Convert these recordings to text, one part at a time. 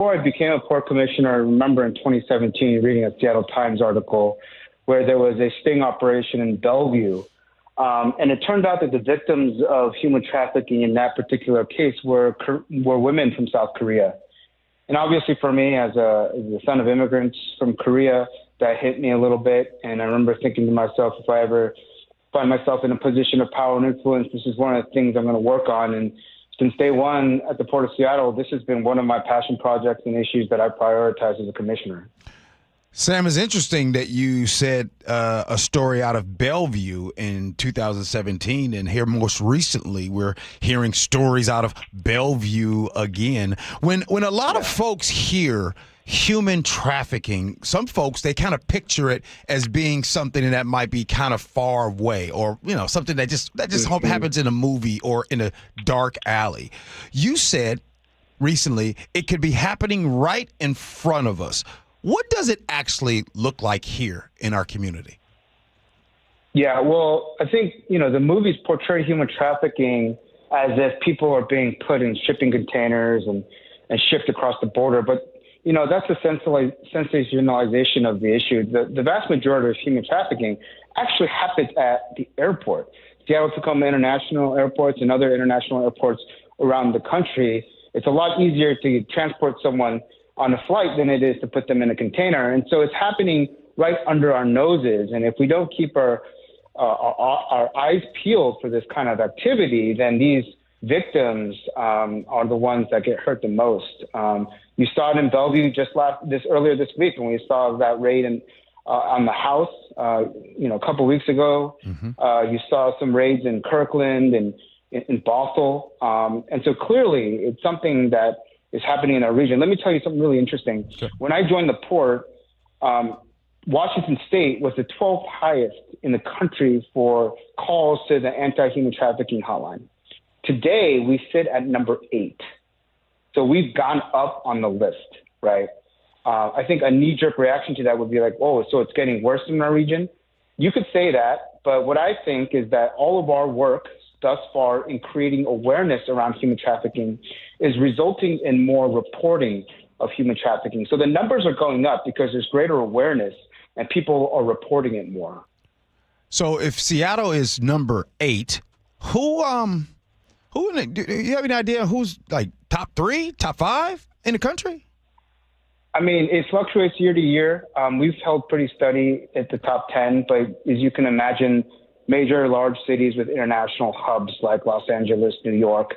Before I became a port commissioner, I remember in 2017 reading a Seattle Times article where there was a sting operation in Bellevue. And it turned out that the victims of human trafficking in that particular case were women from South Korea. And obviously for me, as a son of immigrants from Korea, that hit me a little bit. And I remember thinking to myself, if I ever find myself in a position of power and influence, this is one of the things I'm going to work on. And since day one at the Port of Seattle, this has been one of my passion projects and issues that I prioritize as a commissioner. Sam, it's interesting that you said a story out of Bellevue in 2017, and here most recently we're hearing stories out of Bellevue again. When a lot of folks hear human trafficking, some folks, they kind of picture it as being something that might be kind of far away, or something that just happens in a movie or in a dark alley. You said recently it could be happening right in front of us. What does it actually look like here in our community? Yeah, well, I think, the movies portray human trafficking as if people are being put in shipping containers and shipped across the border. But, that's a sensationalization of the issue. The vast majority of human trafficking actually happens at the airport. Seattle-Tacoma International Airports and other international airports around the country, it's a lot easier to transport someone on a flight than it is to put them in a container. And so it's happening right under our noses. And if we don't keep our eyes peeled for this kind of activity, then these victims are the ones that get hurt the most. You saw it in Bellevue earlier this week when we saw that raid on the house, a couple weeks ago. Mm-hmm. You saw some raids in Kirkland and in Bothell. And so clearly it's something that is happening in our region. Let me tell you something really interesting. Sure. When I joined the port, Washington State was the 12th highest in the country for calls to the anti-human trafficking hotline. Today, we sit at number 8. So we've gone up on the list, right? I think a knee-jerk reaction to that would be like, oh, so it's getting worse in our region? You could say that, but what I think is that all of our work thus far in creating awareness around human trafficking is resulting in more reporting of human trafficking. So the numbers are going up because there's greater awareness and people are reporting it more. So if Seattle is number 8, do you have any idea who's like top 3, top 5 in the country? I mean, it fluctuates year to year. We've held pretty steady at the top 10, but as you can imagine, major large cities with international hubs like Los Angeles, New York,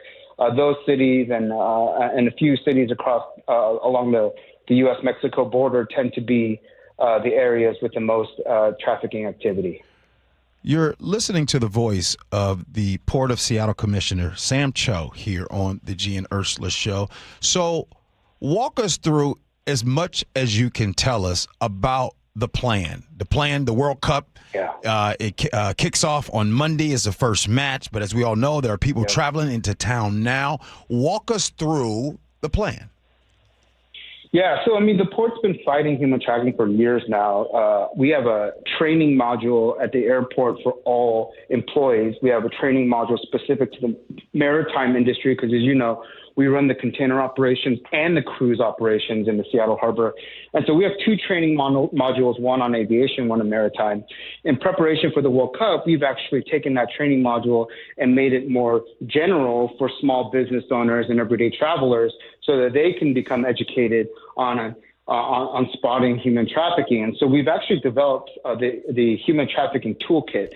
those cities and a few cities across along the U.S.-Mexico border tend to be the areas with the most trafficking activity. You're listening to the voice of the Port of Seattle Commissioner, Sam Cho, here on the Gee and Ursula Show. So walk us through as much as you can tell us about the plan. The World Cup, it kicks off on Monday as the first match. But as we all know, there are people traveling into town now. Walk us through the plan. Yeah, so, the port's been fighting human trafficking for years now. We have a training module at the airport for all employees. We have a training module specific to the maritime industry because, as you know, we run the container operations and the cruise operations in the Seattle Harbor. And so we have 2 training modules, one on aviation, one on maritime. In preparation for the World Cup, we've actually taken that training module and made it more general for small business owners and everyday travelers so that they can become educated on spotting human trafficking. And so we've actually developed the human trafficking toolkit.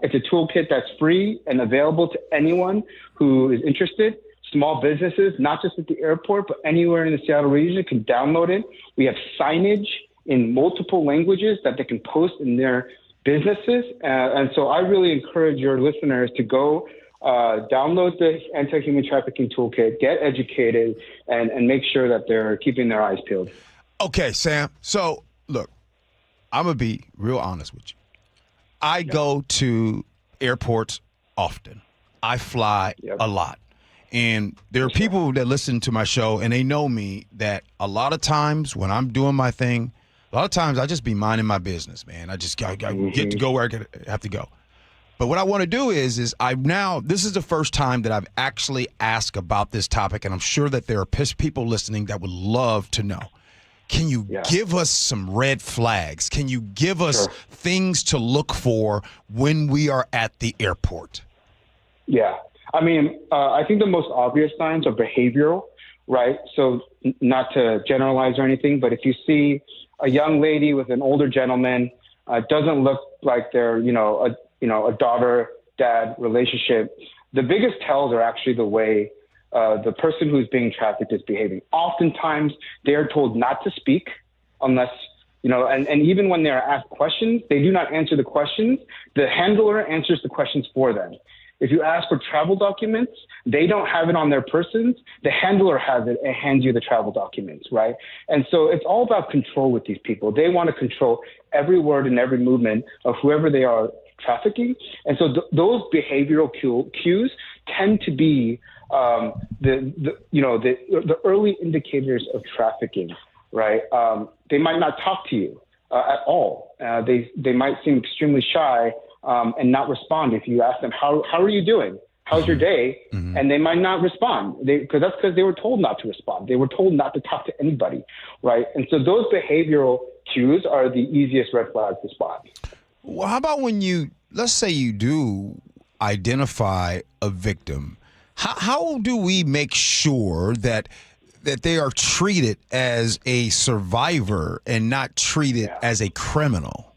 It's a toolkit that's free and available to anyone who is interested. Small businesses, not just at the airport, but anywhere in the Seattle region can download it. We have signage in multiple languages that they can post in their businesses. And so I really encourage your listeners to go download the anti-human trafficking toolkit, get educated, and make sure that they're keeping their eyes peeled. Okay, Sam. So, look, I'm going to be real honest with you. I go to airports often. I fly a lot. And there are people that listen to my show, and they know me that a lot of times when I'm doing my thing, a lot of times I just be minding my business, man. I just get to go where I have to go. But what I want to do is this is the first time that I've actually asked about this topic, and I'm sure that there are people listening that would love to know. Can you give us some red flags? Can you give us things to look for when we are at the airport? Yeah. I mean, I think the most obvious signs are behavioral, right? So not to generalize or anything, but if you see a young lady with an older gentleman, doesn't look like they're, a daughter-dad relationship, the biggest tells are actually the way the person who's being trafficked is behaving. Oftentimes, they are told not to speak unless, and even when they're asked questions, they do not answer the questions. The handler answers the questions for them. If you ask for travel documents, they don't have it on their persons. The handler has it and hands you the travel documents, right? And so it's all about control with these people. They want to control every word and every movement of whoever they are trafficking. And so those behavioral cues tend to be the early indicators of trafficking, right? They might not talk to you at all. They might seem extremely shy and not respond if you ask them, how are you doing? How's your day? Mm-hmm. And they might not respond because they were told not to respond. They were told not to talk to anybody, right? And so those behavioral cues are the easiest red flags to spot. Well, how about when let's say you do identify a victim, how do we make sure that they are treated as a survivor and not treated as a criminal?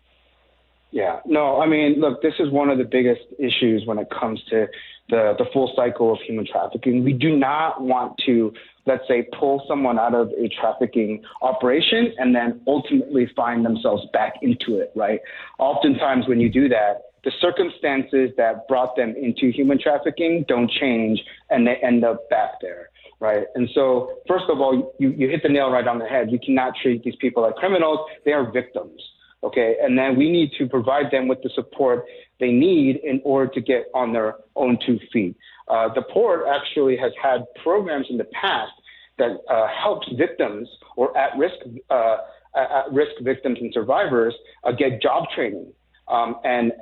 Yeah, no, I mean, look, this is one of the biggest issues when it comes to the full cycle of human trafficking. We do not want to, let's say, pull someone out of a trafficking operation and then ultimately find themselves back into it, right? Oftentimes when you do that, the circumstances that brought them into human trafficking don't change and they end up back there, right? And so, first of all, you hit the nail right on the head. You cannot treat these people like criminals. They are victims. Okay, and then we need to provide them with the support they need in order to get on their own 2 feet. The port actually has had programs in the past that helps victims or at-risk victims and survivors get job training and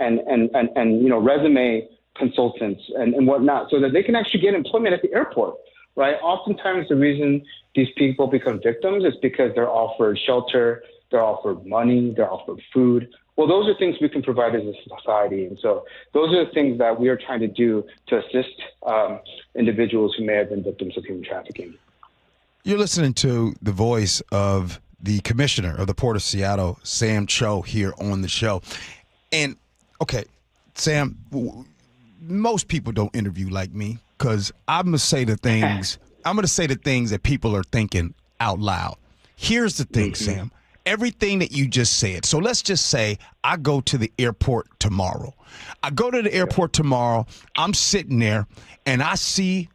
resume consultants and whatnot, so that they can actually get employment at the airport. Right? Oftentimes, the reason these people become victims is because they're offered shelter. They're offered money, they're offered food. Well, those are things we can provide as a society. And so those are the things that we are trying to do to assist individuals who may have been victims of human trafficking. You're listening to the voice of the commissioner of the Port of Seattle, Sam Cho, here on the show. And, okay, Sam, most people don't interview like me because I'm going to say the things that people are thinking out loud. Here's the thing, Sam. Everything that you just said. So let's just say I go to the airport tomorrow. I'm sitting there and I see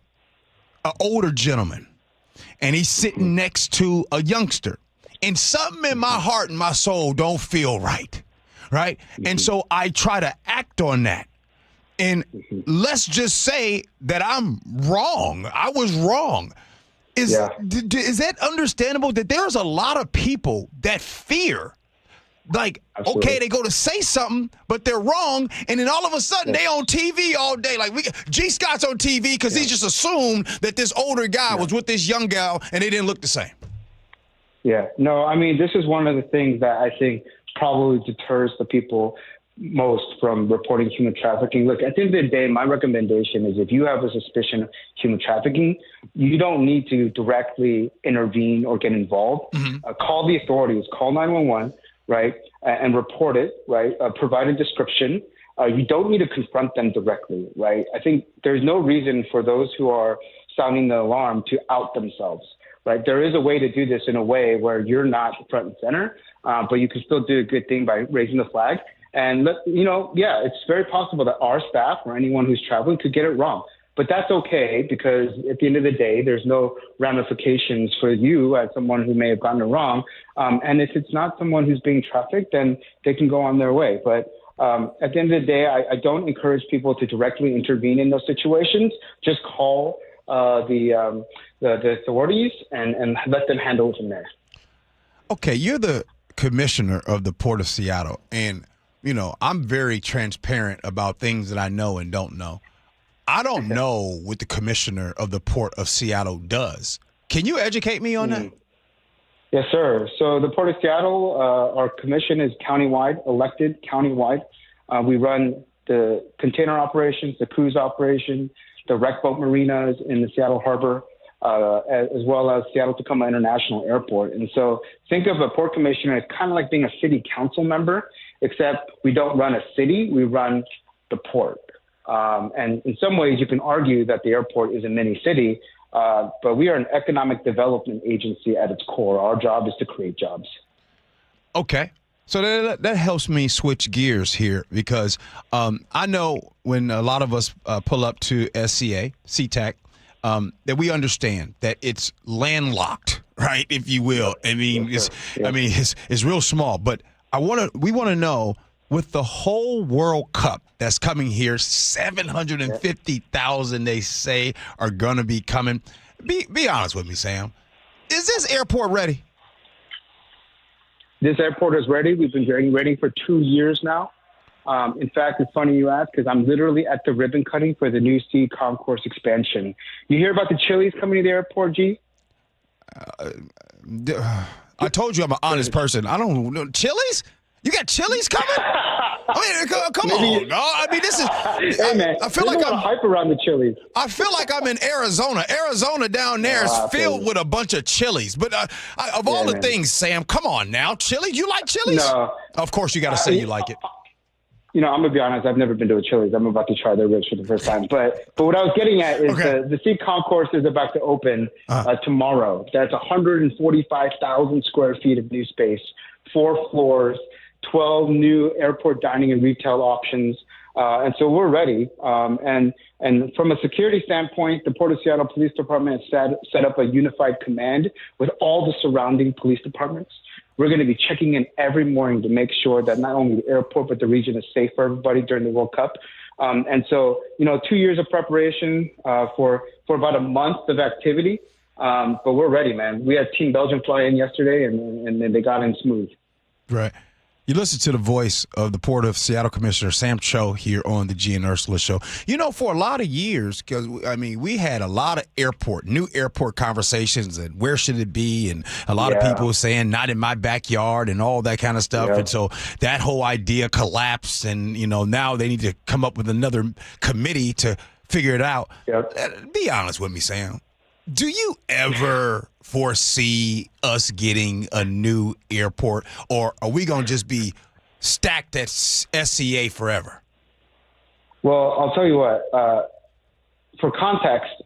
an older gentleman and he's sitting next to a youngster. And something in my heart and my soul don't feel right. Right? And so I try to act on that. And let's just say that I'm wrong. I was wrong. Is that understandable that there's a lot of people that fear, like, Absolutely. Okay, they go to say something, but they're wrong, and then all of a sudden they on TV all day. Like, G. Scott's on TV because he just assumed that this older guy was with this young gal, and they didn't look the same. Yeah, no, I mean, this is one of the things that I think probably deters the people most from reporting human trafficking. Look, at the end of the day, my recommendation is if you have a suspicion of human trafficking, you don't need to directly intervene or get involved. Call the authorities, call 911, right, and report it, right, provide a description. You don't need to confront them directly, right? I think there's no reason for those who are sounding the alarm to out themselves, right? There is a way to do this in a way where you're not front and center, but you can still do a good thing by raising the flag. And, it's very possible that our staff or anyone who's traveling could get it wrong. But that's okay because at the end of the day, there's no ramifications for you as someone who may have gotten it wrong. And if it's not someone who's being trafficked, then they can go on their way. But at the end of the day, I don't encourage people to directly intervene in those situations. Just call the authorities and let them handle it from there. Okay, you're the commissioner of the Port of Seattle, and I'm very transparent about things that I know and don't know. I don't know what the commissioner of the Port of Seattle does. Can you educate me on that? Yes, sir. So the Port of Seattle, our commission is countywide, elected countywide. We run the container operations, the cruise operation, the wreck boat marinas in the Seattle Harbor, as well as Seattle-Tacoma International Airport. And so think of a port commissioner as kind of like being a city council member, except we don't run a city, we run the port. And in some ways, you can argue that the airport is a mini city, but we are an economic development agency at its core. Our job is to create jobs. Okay. So that helps me switch gears here because I know when a lot of us pull up to SeaTac, that we understand that it's landlocked, right, if you will. I mean, it's real small. But we want to know, with the whole World Cup that's coming here, 750,000 they say are going to be coming. Be honest with me, Sam. Is this airport ready? This airport is ready. We've been getting ready for 2 years now. In fact, it's funny you ask because I'm literally at the ribbon cutting for the new Sea Concourse expansion. You hear about the Chili's coming to the airport, G? I told you I'm an honest person. I don't know. Chili's? You got Chili's coming? I mean, come on. No, I mean, this is. Hey, man. I feel like I'm hype around the Chili's. I feel like I'm in Arizona. Arizona down there is filled with a bunch of Chili's. But of all the things, Sam, come on now. Chili's? You like Chili's? No. Of course, you got to say you like it. I'm going to be honest. I've never been to a Chili's. I'm about to try their ribs for the first time. But what I was getting at is the Sea Concourse is about to open tomorrow. That's 145,000 square feet of new space, 4 floors, 12 new airport dining and retail options. And so we're ready. And from a security standpoint, the Port of Seattle Police Department has set up a unified command with all the surrounding police departments. We're going to be checking in every morning to make sure that not only the airport, but the region is safe for everybody during the World Cup. And so, 2 years of preparation for about a month of activity. But we're ready, man. We had Team Belgium fly in yesterday, and they got in smooth. Right. You listen to the voice of the Port of Seattle Commissioner Sam Cho here on the Gee and Ursula Show. For a lot of years, because, we had a lot of new airport conversations and where should it be, and a lot of people saying not in my backyard and all that kind of stuff. And so that whole idea collapsed, and, now they need to come up with another committee to figure it out. Be honest with me, Sam. Do you ever foresee us getting a new airport, or are we going to just be stacked at SCA forever? Well, I'll tell you what. For context,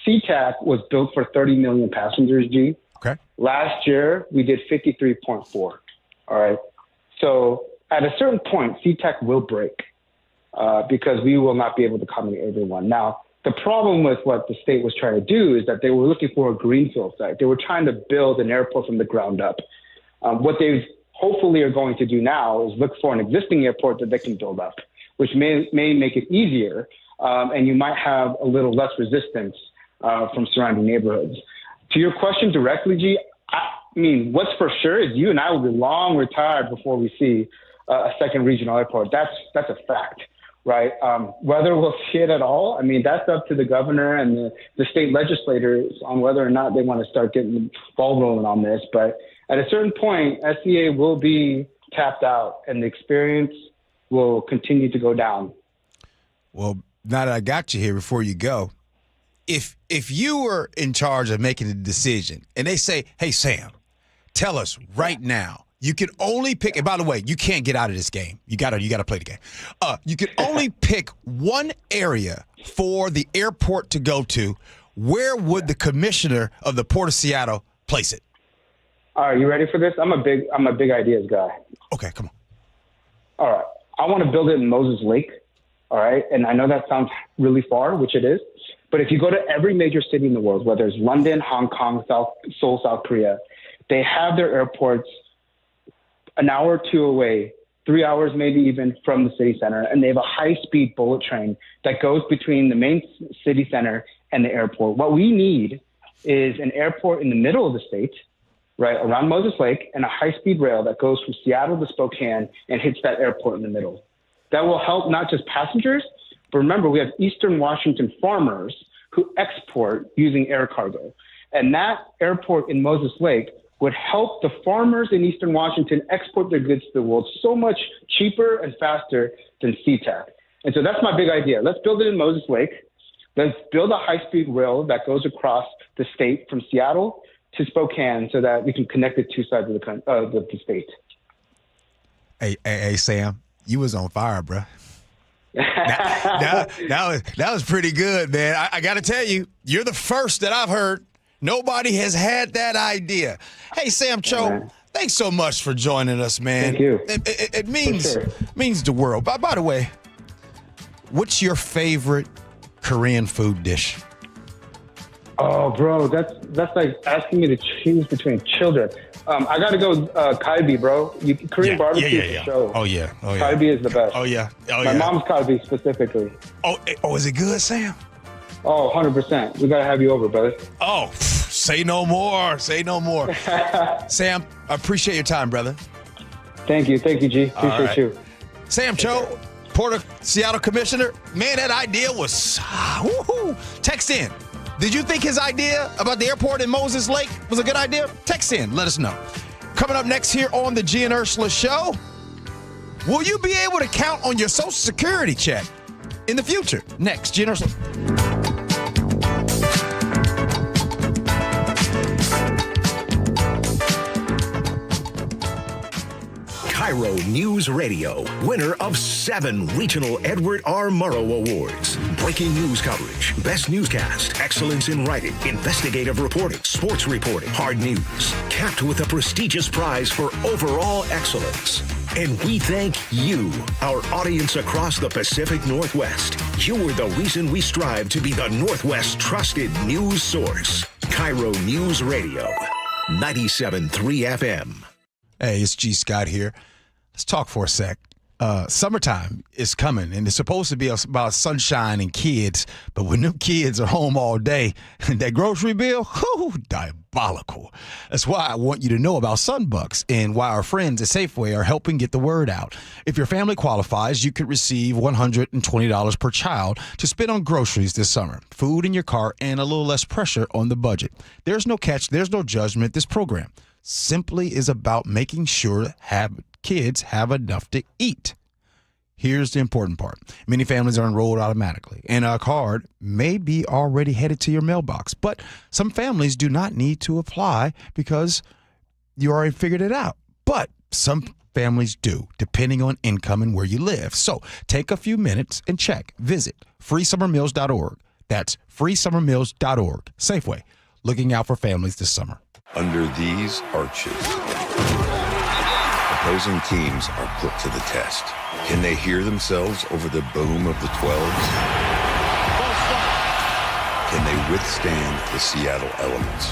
SeaTac was built for 30 million passengers, G. Okay. Last year, we did 53.4. All right. So at a certain point, SeaTac will break because we will not be able to accommodate everyone. Now, the problem with what the state was trying to do is that they were looking for a greenfield site. They were trying to build an airport from the ground up. What they hopefully are going to do now is look for an existing airport that they can build up, which may make it easier, and you might have a little less resistance from surrounding neighborhoods. To your question directly, G, what's for sure is you and I will be long retired before we see a second regional airport. That's a fact. Right. Whether we'll see it at all, that's up to the governor and the state legislators on whether or not they want to start getting the ball rolling on this. But at a certain point, SCA will be tapped out and the experience will continue to go down. Well, now that I got you here, before you go, if you were in charge of making a decision and they say, hey, Sam, tell us right now, you can only pick, and by the way, you can't get out of this game. You gotta play the game. You can only pick one area for the airport to go to. Where would the commissioner of the Port of Seattle place it? All right, you ready for this? I'm a big ideas guy. Okay, come on. All right, I want to build it in Moses Lake. All right, and I know that sounds really far, which it is. But if you go to every major city in the world, whether it's London, Hong Kong, Seoul, South Korea, they have their airports an hour or two away, 3 hours maybe even from the city center, and they have a high-speed bullet train that goes between the main city center and the airport. What we need is an airport in the middle of the state right, around Moses Lake, and a high-speed rail that goes from Seattle to Spokane and hits that airport in the middle. That will help not just passengers, but remember, we have Eastern Washington farmers who export using air cargo. And that airport in Moses Lake would help the farmers in Eastern Washington export their goods to the world so much cheaper and faster than SeaTac. And so that's my big idea. Let's build it in Moses Lake. Let's build a high-speed rail that goes across the state from Seattle to Spokane so that we can connect the two sides of the state. Hey, Sam, you was on fire, bro. that was pretty good, man. I got to tell you, you're the first that I've heard. Nobody has had that idea. Hey, Sam Cho, thanks so much for joining us, man. Thank you. It means the world. By the way, what's your favorite Korean food dish? Oh, bro, that's like asking me to choose between children. I got to go kalbi, bro. Korean barbecue for sure. Oh, yeah. Kalbi is the best. Oh, yeah. My mom's kalbi specifically. Oh, is it good, Sam? Oh, 100%. We got to have you over, brother. Oh, say no more. Sam, I appreciate your time, brother. Thank you, G. Appreciate you. Sam Cho, Seattle Commissioner. Man, that idea was woohoo. Text in. Did you think his idea about the airport in Moses Lake was a good idea? Text in. Let us know. Coming up next here on the Gee and Ursula Show, will you be able to count on your Social Security check in the future? Next, Gee and Ursula. KIRO Newsradio, winner of 7 regional Edward R. Murrow Awards. Breaking news coverage, best newscast, excellence in writing, investigative reporting, sports reporting, hard news, capped with a prestigious prize for overall excellence. And we thank you, our audience across the Pacific Northwest. You are the reason we strive to be the Northwest's trusted news source. KIRO Newsradio, 97.3 FM. Hey, it's G. Scott here. Let's talk for a sec. Summertime is coming, and it's supposed to be about sunshine and kids, but when them kids are home all day, that grocery bill, diabolical. That's why I want you to know about Sunbucks and why our friends at Safeway are helping get the word out. If your family qualifies, you could receive $120 per child to spend on groceries this summer, food in your car, and a little less pressure on the budget. There's no catch. There's no judgment. This program simply is about making sure kids have enough to eat. Here's the important part. Many families are enrolled automatically, and a card may be already headed to your mailbox. But some families do not need to apply because you already figured it out. But some families do, depending on income and where you live. So take a few minutes and check. Visit freesummermeals.org. That's freesummermeals.org. Safeway, looking out for families this summer. Under these arches, opposing teams are put to the test. Can they hear themselves over the boom of the 12s? Can they withstand the Seattle elements?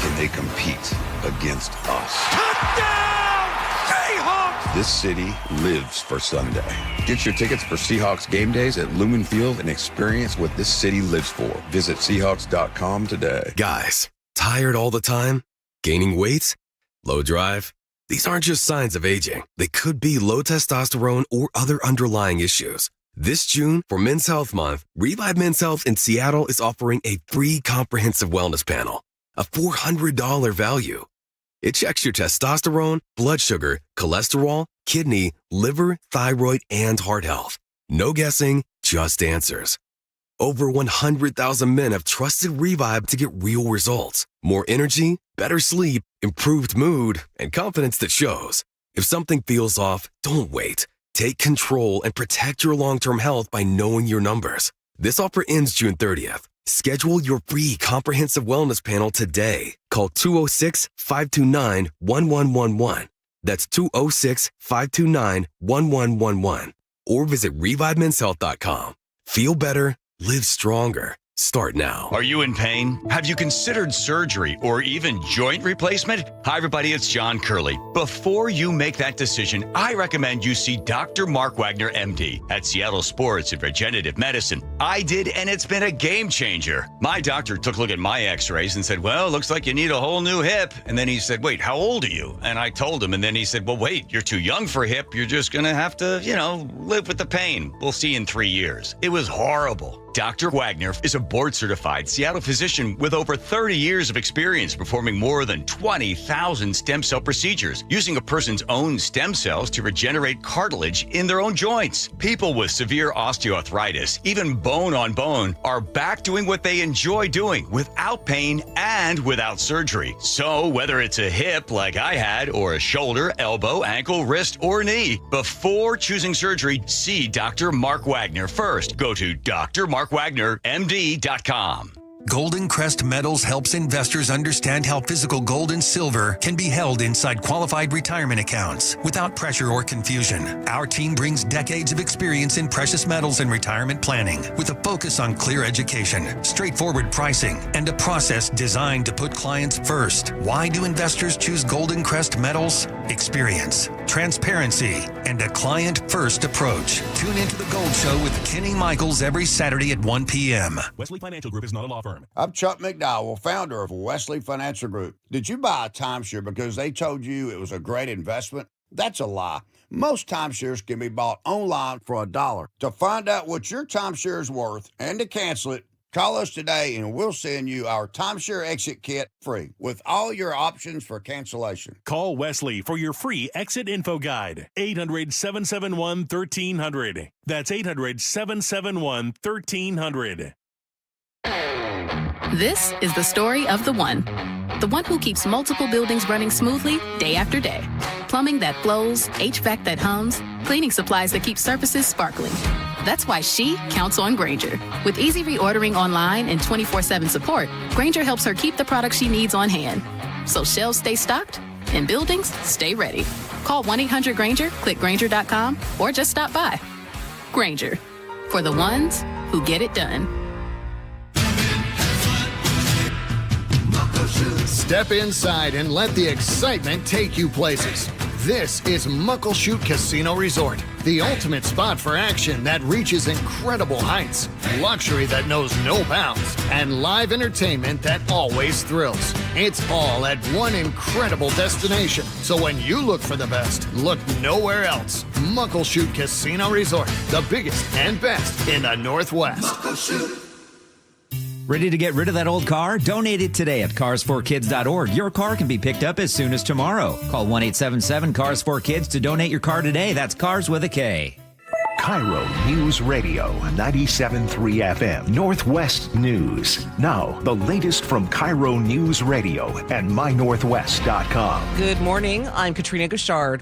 Can they compete against us? Touchdown, Seahawks! This city lives for Sunday. Get your tickets for Seahawks game days at Lumen Field and experience what this city lives for. Visit Seahawks.com today. Guys, tired all the time? Gaining weight? Low drive? These aren't just signs of aging. They could be low testosterone or other underlying issues. This June, for Men's Health Month, Revive Men's Health in Seattle is offering a free comprehensive wellness panel, a $400 value. It checks your testosterone, blood sugar, cholesterol, kidney, liver, thyroid, and heart health. No guessing, just answers. Over 100,000 men have trusted Revive to get real results. More energy, better sleep, improved mood, and confidence that shows. If something feels off, don't wait. Take control and protect your long-term health by knowing your numbers. This offer ends June 30th. Schedule your free comprehensive wellness panel today. Call 206-529-1111. That's 206-529-1111. Or visit ReviveMen'sHealth.com. Feel better, live stronger. Start now. Are you in pain? Have you considered surgery or even joint replacement? Hi, everybody. It's John Curley. Before you make that decision, I recommend you see Dr. Mark Wagner, MD, at Seattle Sports and Regenerative Medicine. I did, and it's been a game changer. My doctor took a look at my x-rays and said, well, looks like you need a whole new hip. And then he said, wait, how old are you? And I told him, and then he said, well, wait, you're too young for a hip. You're just going to have to, live with the pain. We'll see you in 3 years. It was horrible. Dr. Wagner is a board-certified Seattle physician with over 30 years of experience performing more than 20,000 stem cell procedures, using a person's own stem cells to regenerate cartilage in their own joints. People with severe osteoarthritis, even bone on bone, are back doing what they enjoy doing without pain and without surgery. So whether it's a hip like I had, or a shoulder, elbow, ankle, wrist, or knee, before choosing surgery, see Dr. Mark Wagner first. Go to drmarkwagnermd.com. Golden Crest Metals helps investors understand how physical gold and silver can be held inside qualified retirement accounts without pressure or confusion. Our team brings decades of experience in precious metals and retirement planning with a focus on clear education, straightforward pricing, and a process designed to put clients first. Why do investors choose Golden Crest Metals? Experience, transparency, and a client-first approach. Tune into The Gold Show with Kenny Michaels every Saturday at 1 p.m. Wesley Financial Group is not a law firm. I'm Chuck McDowell, founder of Wesley Financial Group. Did you buy a timeshare because they told you it was a great investment? That's a lie. Most timeshares can be bought online for $1. To find out what your timeshare is worth and to cancel it, call us today and we'll send you our timeshare exit kit free with all your options for cancellation. Call Wesley for your free exit info guide. 800-771-1300. That's 800-771-1300. This is the story of the one who keeps multiple buildings running smoothly day after day. Plumbing that flows, HVAC that hums, cleaning supplies that keep surfaces sparkling. That's why she counts on Grainger. With easy reordering online and 24/7 support, Grainger helps her keep the products she needs on hand. So shelves stay stocked and buildings stay ready. Call 1-800-GRAINGER, click Grainger.com, or just stop by. Grainger, for the ones who get it done. Step inside and let the excitement take you places. This is Muckleshoot Casino Resort, the ultimate spot for action that reaches incredible heights, luxury that knows no bounds, and live entertainment that always thrills. It's all at one incredible destination. So when you look for the best, look nowhere else. Muckleshoot Casino Resort, the biggest and best in the Northwest. Muckleshoot. Ready to get rid of that old car? Donate it today at carsforkids.org. Your car can be picked up as soon as tomorrow. Call 1-877-CARS4KIDS to donate your car today. That's cars with a K. KIRO News Radio, 97.3 FM, Northwest News. Now, the latest from KIRO News Radio and mynorthwest.com. Good morning. I'm Katrina Gouchard.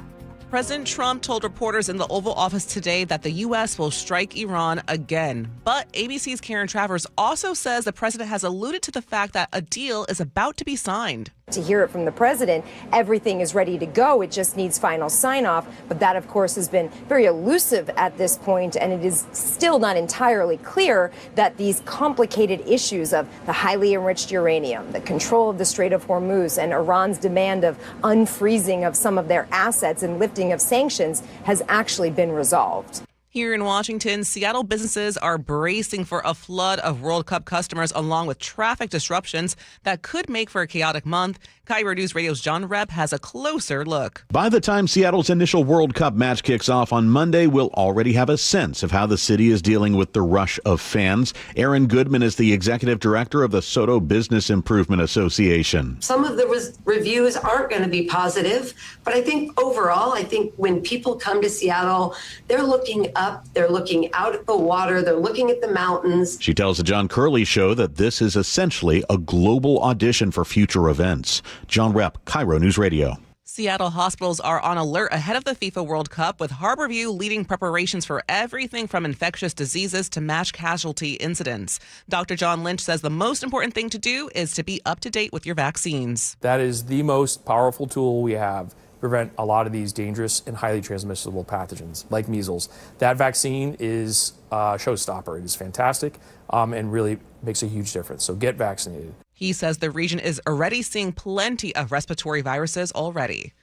President Trump told reporters in the Oval Office today that the U.S. will strike Iran again. But ABC's Karen Travers also says the president has alluded to the fact that a deal is about to be signed. To hear it from the president, everything is ready to go. It just needs final sign-off. But that, of course, has been very elusive at this point, and it is still not entirely clear that these complicated issues of the highly enriched uranium, the control of the Strait of Hormuz, and Iran's demand of unfreezing of some of their assets and lifting of sanctions has actually been resolved. Here in Washington, Seattle businesses are bracing for a flood of World Cup customers along with traffic disruptions that could make for a chaotic month. KIRO News Radio's John Rep has a closer look. By the time Seattle's initial World Cup match kicks off on Monday, we'll already have a sense of how the city is dealing with the rush of fans. Erin Goodman is the executive director of the Soto Business Improvement Association. Some of the reviews aren't going to be positive, but I think overall, when people come to Seattle, they're looking up, they're looking out at the water, they're looking at the mountains. She tells the John Curley Show that this is essentially a global audition for future events. John Rep, KIRO News Radio. Seattle hospitals are on alert ahead of the FIFA World Cup, with Harborview leading preparations for everything from infectious diseases to mass casualty incidents. Dr. John Lynch says the most important thing to do is to be up to date with your vaccines. That is the most powerful tool we have prevent a lot of these dangerous and highly transmissible pathogens like measles. That vaccine is a showstopper. It is fantastic and really makes a huge difference. So get vaccinated. He says the region is already seeing plenty of respiratory viruses already.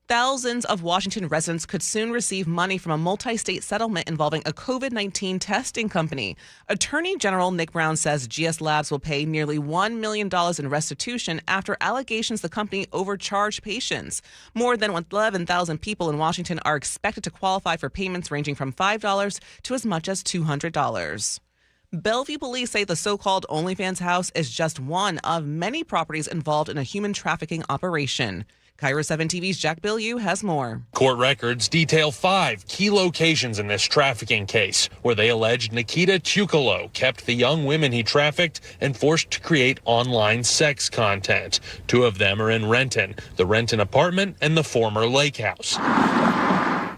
Thousands of Washington residents could soon receive money from a multi-state settlement involving a COVID-19 testing company. Attorney General Nick Brown says GS Labs will pay nearly $1 million in restitution after allegations the company overcharged patients. More than 11,000 people in Washington are expected to qualify for payments ranging from $5 to as much as $200. Bellevue police say the so-called OnlyFans house is just one of many properties involved in a human trafficking operation. KIRO 7 TV's Jack Bilyeu has more. Court records detail 5 key locations in this trafficking case, where they alleged Nikita Chukalo kept the young women he trafficked and forced to create online sex content. 2 of them are in Renton, the Renton apartment and the former lake house.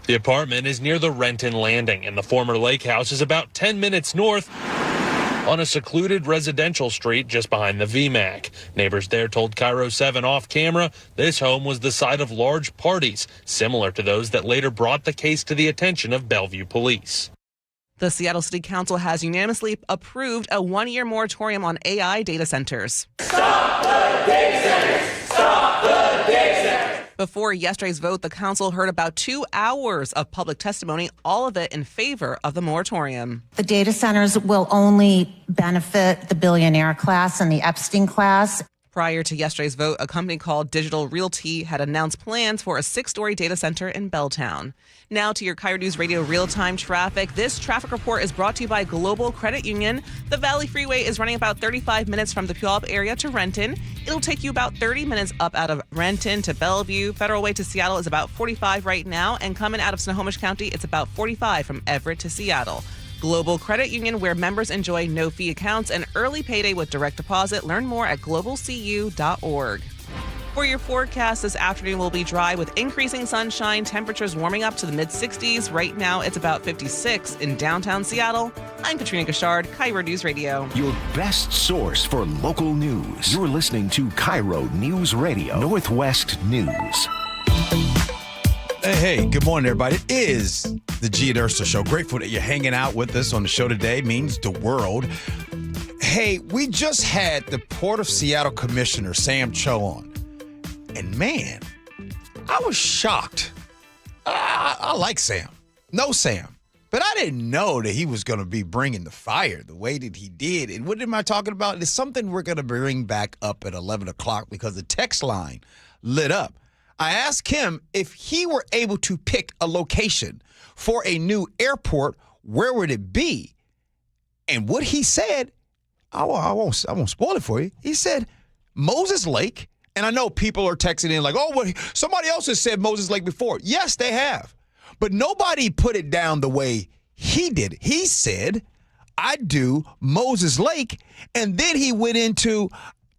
The apartment is near the Renton Landing, and the former lake house is about 10 minutes north on a secluded residential street just behind the VMAC. Neighbors there told KIRO 7 off camera this home was the site of large parties, similar to those that later brought the case to the attention of Bellevue police. The Seattle City Council has unanimously approved a 1-year moratorium on AI data centers. Stop the data centers! Stop the data centers! Before yesterday's vote, the council heard about 2 hours of public testimony, all of it in favor of the moratorium. The data centers will only benefit the billionaire class and the Epstein class. Prior to yesterday's vote, a company called Digital Realty had announced plans for a 6-story data center in Belltown. Now to your KIRO News Radio real-time traffic. This traffic report is brought to you by Global Credit Union. The Valley Freeway is running about 35 minutes from the Puyallup area to Renton. It'll take you about 30 minutes up out of Renton to Bellevue. Federal Way to Seattle is about 45 right now, and coming out of Snohomish County, it's about 45 from Everett to Seattle. Global Credit Union, where members enjoy no-fee accounts and early payday with direct deposit. Learn more at globalcu.org. For your forecast, this afternoon will be dry with increasing sunshine, temperatures warming up to the mid-60s. Right now, it's about 56 in downtown Seattle. I'm Katrina Gashard, KIRO News Radio. Your best source for local news. You're listening to KIRO News Radio, Northwest News. Hey, good morning, everybody. It is the Gee Ursula Show. Grateful that you're hanging out with us on the show today. Means the world. Hey, we just had the Port of Seattle Commissioner, Sam Cho, on. And man, I was shocked. I like Sam. No Sam. But I didn't know that he was going to be bringing the fire the way that he did. And what am I talking about? It's something we're going to bring back up at 11 o'clock because the text line lit up. I asked him if he were able to pick a location for a new airport, where would it be? And what he said, I won't spoil it for you. He said Moses Lake. And I know people are texting in like, oh, well, somebody else has said Moses Lake before. Yes, they have. But nobody put it down the way he did. He said, I do Moses Lake. And then he went into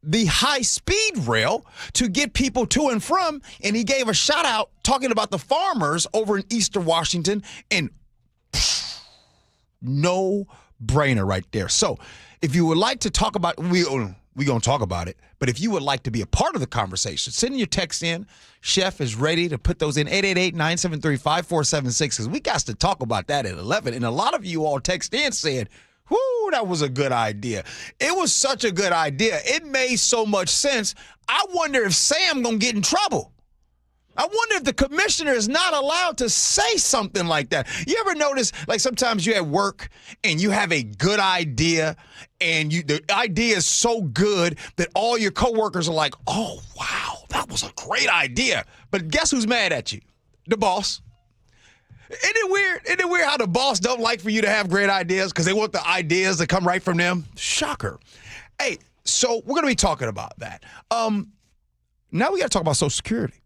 the high-speed rail to get people to and from, and he gave a shout-out talking about the farmers over in Eastern Washington, and no-brainer right there. So if you would like to talk about we're going to talk about it, but if you would like to be a part of the conversation, send your text in. Chef is ready to put those in 888-973-5476 because we got to talk about that at 11. And a lot of you all text in saying, whoo, that was a good idea. It was such a good idea. It made so much sense. I wonder if Sam going to get in trouble. I wonder if the commissioner is not allowed to say something like that. You ever notice, like sometimes you're at work and you have a good idea and the idea is so good that all your coworkers are like, oh, wow, that was a great idea. But guess who's mad at you? The boss. Isn't it weird? Isn't it weird how the boss don't like for you to have great ideas because they want the ideas to come right from them? Shocker. Hey, so we're going to be talking about that. Now we got to talk about Social Security.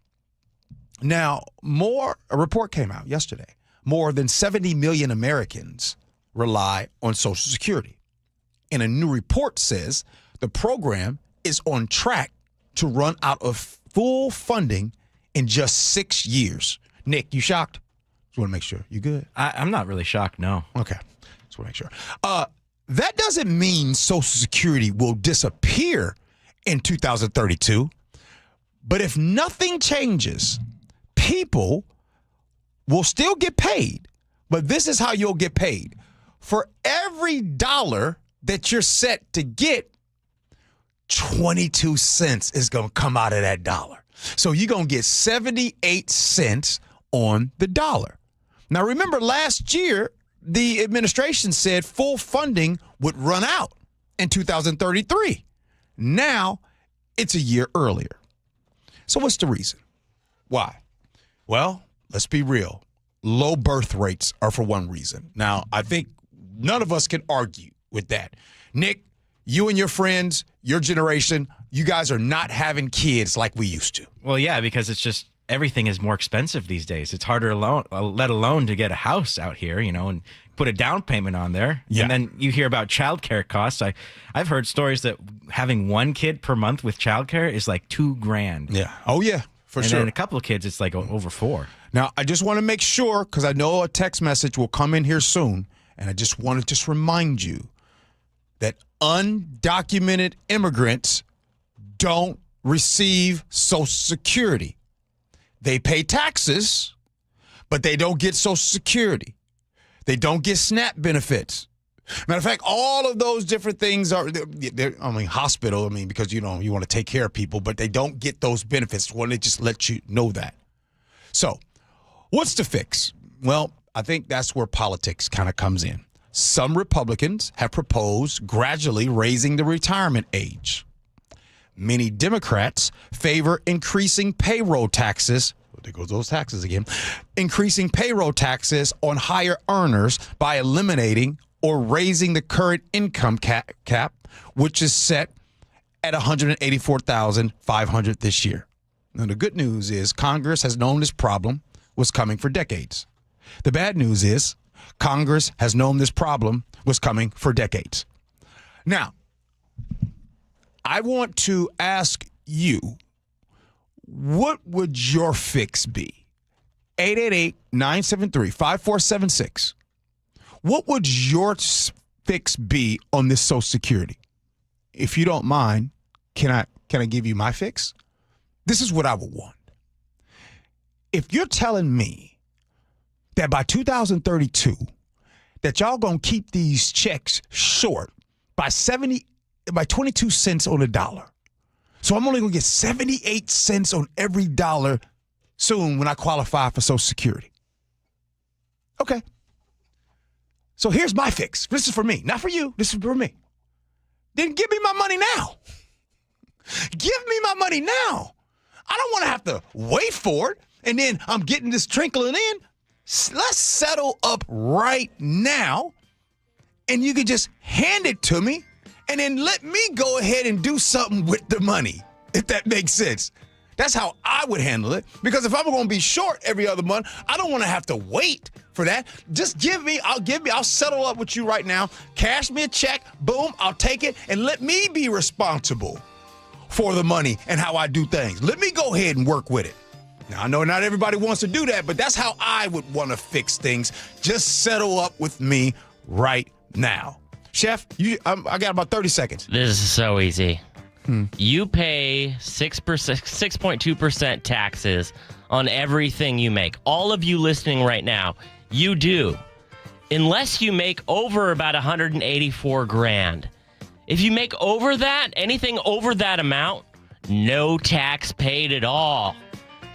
Now, a report came out yesterday. More than 70 million Americans rely on Social Security. And a new report says the program is on track to run out of full funding in just 6 years. Nick, you shocked? Just want to make sure. You good? I'm not really shocked, no. Okay. Just want to make sure. That doesn't mean Social Security will disappear in 2032. But if nothing changes, people will still get paid, but this is how you'll get paid. For every dollar that you're set to get, 22 cents is going to come out of that dollar. So you're going to get 78 cents on the dollar. Now, remember last year, the administration said full funding would run out in 2033. Now, it's a year earlier. So what's the reason? Why? Well, let's be real. Low birth rates are for one reason. Now, I think none of us can argue with that. Nick, you and your friends, your generation, you guys are not having kids like we used to. Well, yeah, because it's just everything is more expensive these days. It's harder, let alone to get a house out here, and put a down payment on there. Yeah. And then you hear about childcare costs. I've heard stories that having one kid per month with childcare is like $2,000. Yeah. Oh, yeah, for sure. And then a couple of kids, it's like over $4,000. Now, I just want to make sure, because I know a text message will come in here soon, and I just want to remind you that undocumented immigrants don't receive Social Security. They pay taxes, but they don't get Social Security. They don't get SNAP benefits. Matter of fact, all of those different things are, hospital, because, you want to take care of people, but they don't get those benefits. Well, they just let you know that. So, what's the fix? Well, I think that's where politics kind of comes in. Some Republicans have proposed gradually raising the retirement age. Many Democrats favor increasing payroll taxes. There goes those taxes again. Increasing payroll taxes on higher earners by eliminating or raising the current income cap, which is set at $184,500 this year. Now, the good news is Congress has known this problem was coming for decades. The bad news is Congress has known this problem was coming for decades. Now, I want to ask you, what would your fix be? 888-973-5476. What would your fix be on this Social Security? If you don't mind, can I give you my fix? This is what I would want. If you're telling me that by 2032, that y'all gonna keep these checks short by 22 cents on a dollar. So I'm only gonna get 78 cents on every dollar soon when I qualify for Social Security. Okay. So here's my fix. This is for me, not for you. This is for me. Then give me my money now. Give me my money now. I don't want to have to wait for it, and then I'm getting this trickling in. Let's settle up right now, and you can just hand it to me, and then let me go ahead and do something with the money, if that makes sense. That's how I would handle it, because if I'm going to be short every other month, I don't want to have to wait for that. Just I'll settle up with you right now. Cash me a check, boom, I'll take it, and let me be responsible for the money and how I do things. Let me go ahead and work with it. Now, I know not everybody wants to do that, but that's how I would want to fix things. Just settle up with me right now. Chef, I got about 30 seconds. This is so easy. You pay 6.2% taxes on everything you make. All of you listening right now, you do. Unless you make over about $184,000. If you make over that, anything over that amount, no tax paid at all.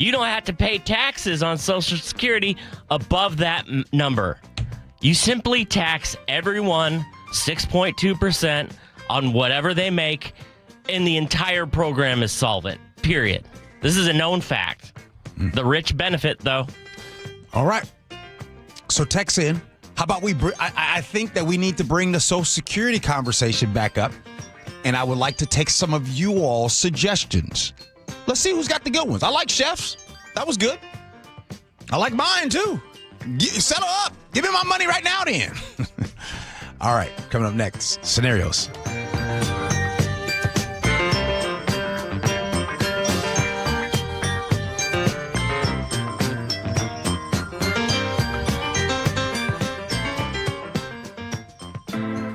You don't have to pay taxes on Social Security above that number. You simply tax everyone 6.2% on whatever they make, and the entire program is solvent, period. This is a known fact. The rich benefit, though. All right. So text in. How about I think that we need to bring the Social Security conversation back up, and I would like to take some of you all's suggestions. Let's see who's got the good ones. I like Chef's. That was good. I like mine, too. Settle up. Give me my money right now, then. All right. Coming up next, scenarios.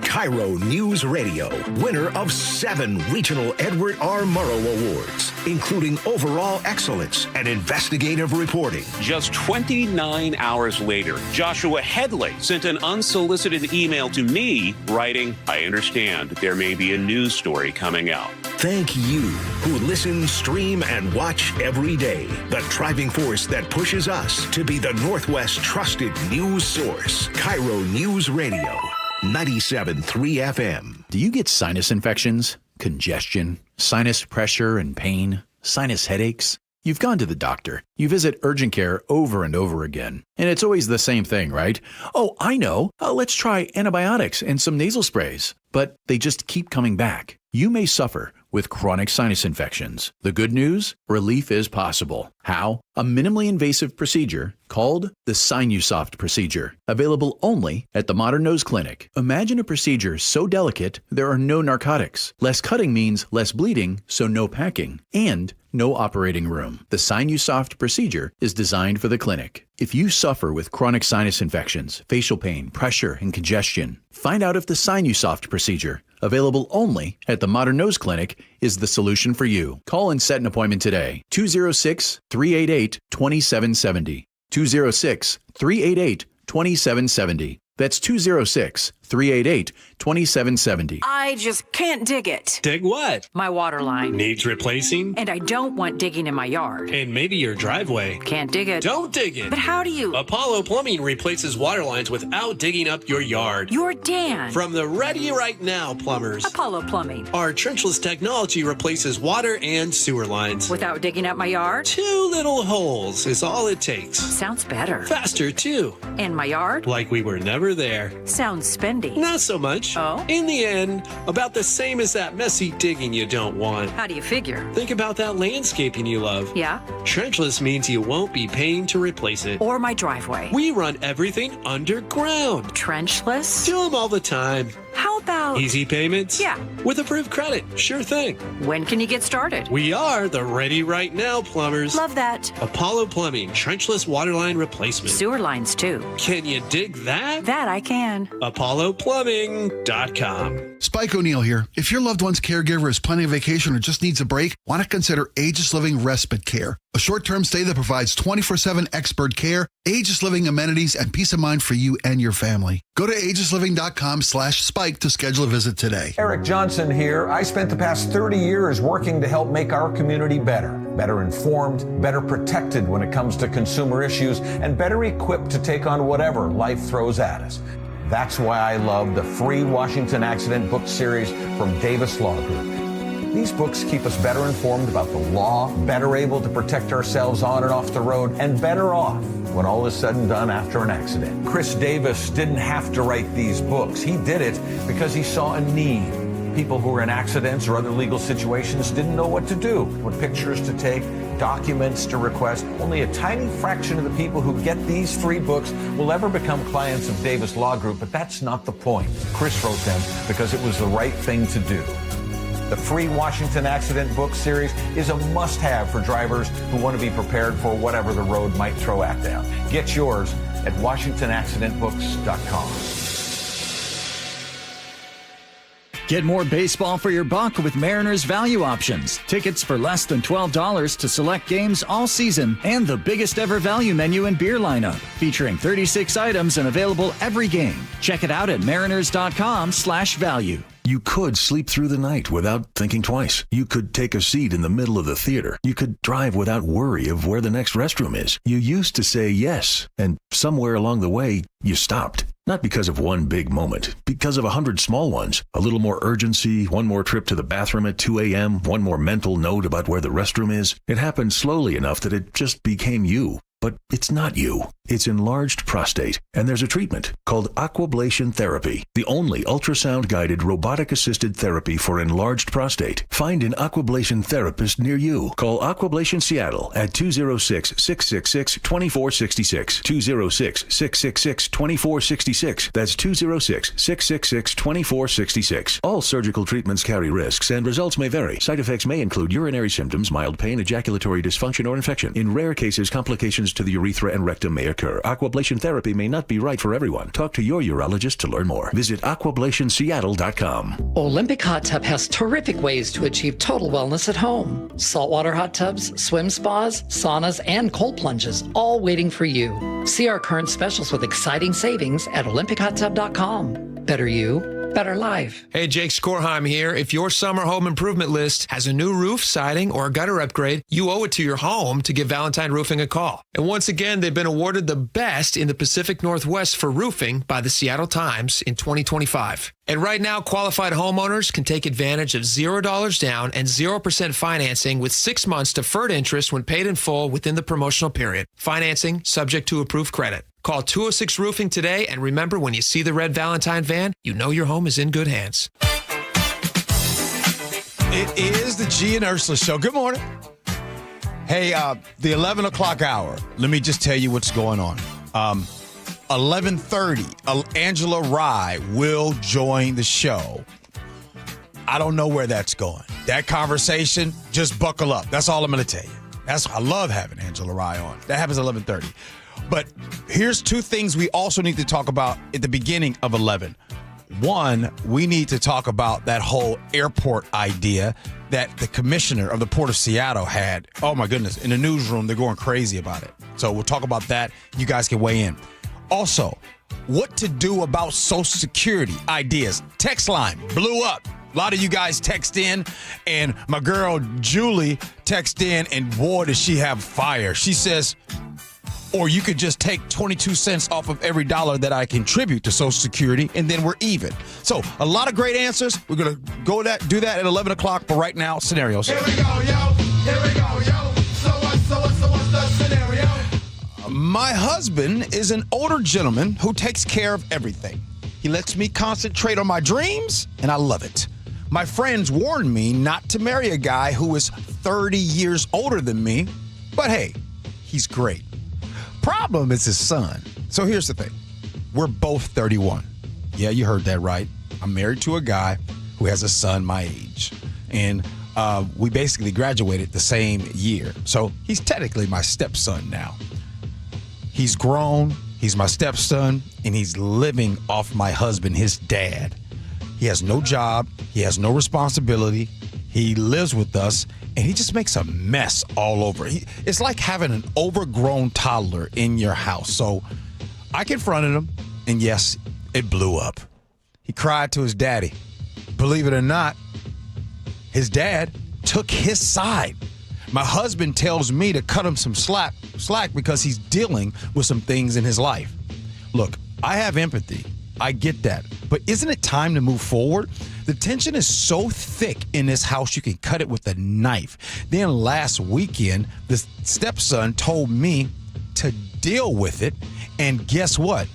KIRO News Radio, winner of 7 Regional Edward R. Murrow Awards. including overall excellence and investigative reporting. Just 29 hours later, Joshua Headley sent an unsolicited email to me writing, "I understand there may be a news story coming out." Thank you who listen, stream, and watch every day. The driving force that pushes us to be the Northwest trusted news source. KIRO News Radio, 97.3 FM. Do you get sinus infections, congestion, sinus pressure and pain, sinus headaches? You've gone to the doctor. You visit urgent care over and over again. And it's always the same thing, right? Oh, I know. Let's try antibiotics and some nasal sprays. But they just keep coming back. You may suffer with chronic sinus infections. The good news? Relief is possible. How? A minimally invasive procedure called the Sinusoft procedure, available only at the Modern Nose Clinic. Imagine a procedure so delicate there are no narcotics. Less cutting means less bleeding, so no packing, and no operating room. The Sinusoft procedure is designed for the clinic. If you suffer with chronic sinus infections, facial pain, pressure, and congestion, find out if the Sinusoft procedure, available only at the Modern Nose Clinic, is the solution for you. Call and set an appointment today. 206-388-2770. 206-388-2770. That's 206-388-2770. I just can't dig it. Dig what? My water line. Needs replacing? And I don't want digging in my yard. And maybe your driveway. Can't dig it. Don't dig it. But how do you? Apollo Plumbing replaces water lines without digging up your yard. You're Dan. From the Ready Right Now plumbers. Apollo Plumbing. Our trenchless technology replaces water and sewer lines. Without digging up my yard? 2 little holes is all it takes. Sounds better. Faster, too. And my yard? Like we were never there. Sounds spendy. Not so much. Oh? In the end, about the same as that messy digging you don't want. How do you figure? Think about that landscaping you love. Yeah? Trenchless means you won't be paying to replace it. Or my driveway. We run everything underground. Trenchless? Do them all the time. How about... Easy payments? Yeah. With approved credit. Sure thing. When can you get started? We are the Ready Right Now plumbers. Love that. Apollo Plumbing, trenchless waterline replacement. Sewer lines, too. Can you dig that? That I can. ApolloPlumbing.com. Spike O'Neill here. If your loved one's caregiver is planning a vacation or just needs a break, why not consider Aegis Living Respite Care? A short-term stay that provides 24/7 expert care, Aegis Living amenities, and peace of mind for you and your family. Go to aegisliving.com/spike to schedule a visit today. Eric Johnson here. I spent the past 30 years working to help make our community better informed, better protected when it comes to consumer issues, and better equipped to take on whatever life throws at us. That's why I love the free Washington Accident book series from Davis Law Group. These books keep us better informed about the law, better able to protect ourselves on and off the road, and better off when all is said and done after an accident. Chris Davis didn't have to write these books. He did it because he saw a need. People who were in accidents or other legal situations didn't know what to do, what pictures to take, documents to request. Only a tiny fraction of the people who get these free books will ever become clients of Davis Law Group, but that's not the point. Chris wrote them because it was the right thing to do. The free Washington Accident book series is a must-have for drivers who want to be prepared for whatever the road might throw at them. Get yours at WashingtonAccidentBooks.com. Get more baseball for your buck with Mariners Value Options. Tickets for less than $12 to select games all season and the biggest ever value menu and beer lineup, featuring 36 items and available every game. Check it out at mariners.com/value. You could sleep through the night without thinking twice. You could take a seat in the middle of the theater. You could drive without worry of where the next restroom is. You used to say yes, and somewhere along the way, you stopped. Not because of one big moment, because of 100 small ones. A little more urgency, one more trip to the bathroom at 2 a.m., one more mental note about where the restroom is. It happened slowly enough that it just became you. But it's not you. It's enlarged prostate, and there's a treatment called aquablation therapy, the only ultrasound-guided robotic-assisted therapy for enlarged prostate. Find an aquablation therapist near you. Call Aquablation Seattle at 206-666-2466, 206-666-2466. That's 206-666-2466. All surgical treatments carry risks, and results may vary. Side effects may include urinary symptoms, mild pain, ejaculatory dysfunction, or infection. In rare cases, complications to the urethra and rectum may occur. occur. Aquablation therapy may not be right for everyone. Talk to your urologist to learn more. Visit aquablationseattle.com. Olympic Hot Tub has terrific ways to achieve total wellness at home. Saltwater hot tubs, swim spas, saunas, and cold plunges, all waiting for you. See our current specials with exciting savings at olympichottub.com. Better you, better life. Hey, Jake Skorheim here. If your summer home improvement list has a new roof, siding, or a gutter upgrade, you owe it to your home to give Valentine Roofing a call. And once again, they've been awarded the best in the Pacific Northwest for roofing by the Seattle Times in 2025. And right now, qualified homeowners can take advantage of $0 down and 0% financing with 6 months deferred interest when paid in full within the promotional period. Financing subject to approved credit. Call 206 Roofing today, and remember, when you see the red Valentine van, you know your home is in good hands. It is the Gee and Ursula Show. Good morning. Hey, the 11 o'clock hour. Let me just tell you what's going on. 11:30, Angela Rye will join the show. I don't know where that's going. That conversation, just buckle up. That's all I'm going to tell you. I love having Angela Rye on. That happens at 11:30. But here's two things we also need to talk about at the beginning of 11. One, we need to talk about that whole airport idea that the commissioner of the Port of Seattle had. Oh, my goodness. In the newsroom, they're going crazy about it. So we'll talk about that. You guys can weigh in. Also, what to do about Social Security ideas. Text line blew up. A lot of you guys text in, and my girl Julie text in, and boy, does she have fire. She says, or you could just take 22 cents off of every dollar that I contribute to Social Security, and then we're even. So a lot of great answers. We're going to do that at 11 o'clock, but right now, scenarios. Here we go, yo. Here we go, yo. So what's the scenario? My husband is an older gentleman who takes care of everything. He lets me concentrate on my dreams, and I love it. My friends warned me not to marry a guy who is 30 years older than me, but hey, he's great. Problem is his son. So here's the thing. We're both 31. Yeah, you heard that right. I'm married to a guy who has a son my age. And we basically graduated the same year. So he's technically my stepson now. He's grown. He's my stepson. And he's living off my husband, his dad. He has no job. He has no responsibility. He lives with us. And he just makes a mess all over. It's like having an overgrown toddler in your house. So I confronted him, and yes, it blew up. He cried to his daddy. Believe it or not, his dad took his side. My husband tells me to cut him some slack because he's dealing with some things in his life. Look, I have empathy. I get that. But isn't it time to move forward? The tension is so thick in this house, you can cut it with a knife. Then last weekend, the stepson told me to deal with it. And guess what?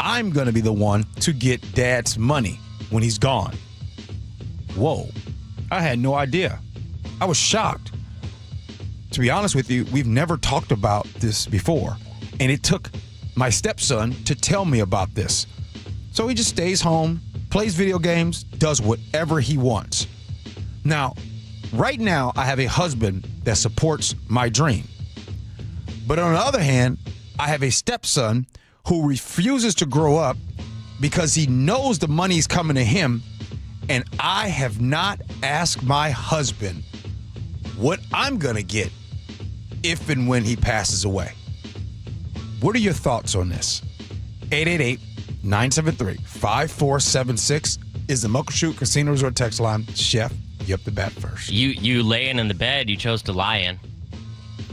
I'm going to be the one to get dad's money when he's gone. Whoa. I had no idea. I was shocked. To be honest with you, we've never talked about this before. And it took my stepson to tell me about this. So he just stays home, plays video games, does whatever he wants. Now, right now, I have a husband that supports my dream. But on the other hand, I have a stepson who refuses to grow up because he knows the money's coming to him, and I have not asked my husband what I'm going to get if and when he passes away. What are your thoughts on this? 888-973-5476 is the Muckleshoot Casino Resort text line. Chef, you up the bat first. You laying in the bed, you chose to lie in.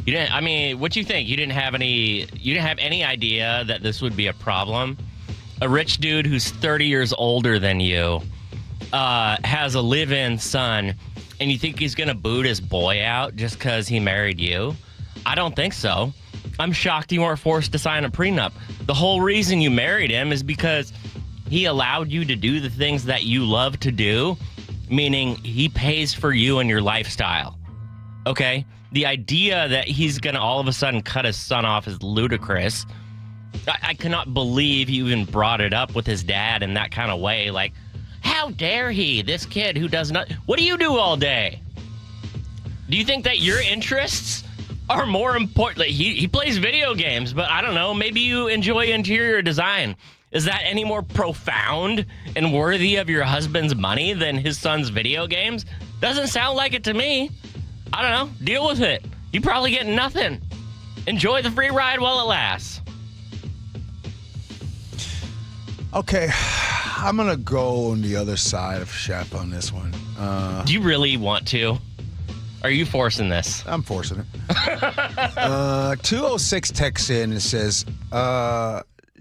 You didn't. I mean, what you think? You didn't have any idea that this would be a problem. A rich dude who's 30 years older than you has a live-in son, and you think he's gonna boot his boy out just because he married you? I don't think so. I'm shocked you weren't forced to sign a prenup. The whole reason you married him is because he allowed you to do the things that you love to do, meaning he pays for you and your lifestyle. Okay? The idea that he's going to all of a sudden cut his son off is ludicrous. I cannot believe you even brought it up with his dad in that kind of way. Like, how dare he? This kid who does not... What do you do all day? Do you think that your interests are more important. Like, he plays video games, but I don't know. Maybe you enjoy interior design. Is that any more profound and worthy of your husband's money than his son's video games? Doesn't sound like it to me. I don't know. Deal with it. You probably get nothing. Enjoy the free ride while it lasts. Okay, I'm going to go on the other side of Shep on this one. Do you really want to? Are you forcing this? I'm forcing it. 206 texts in and says,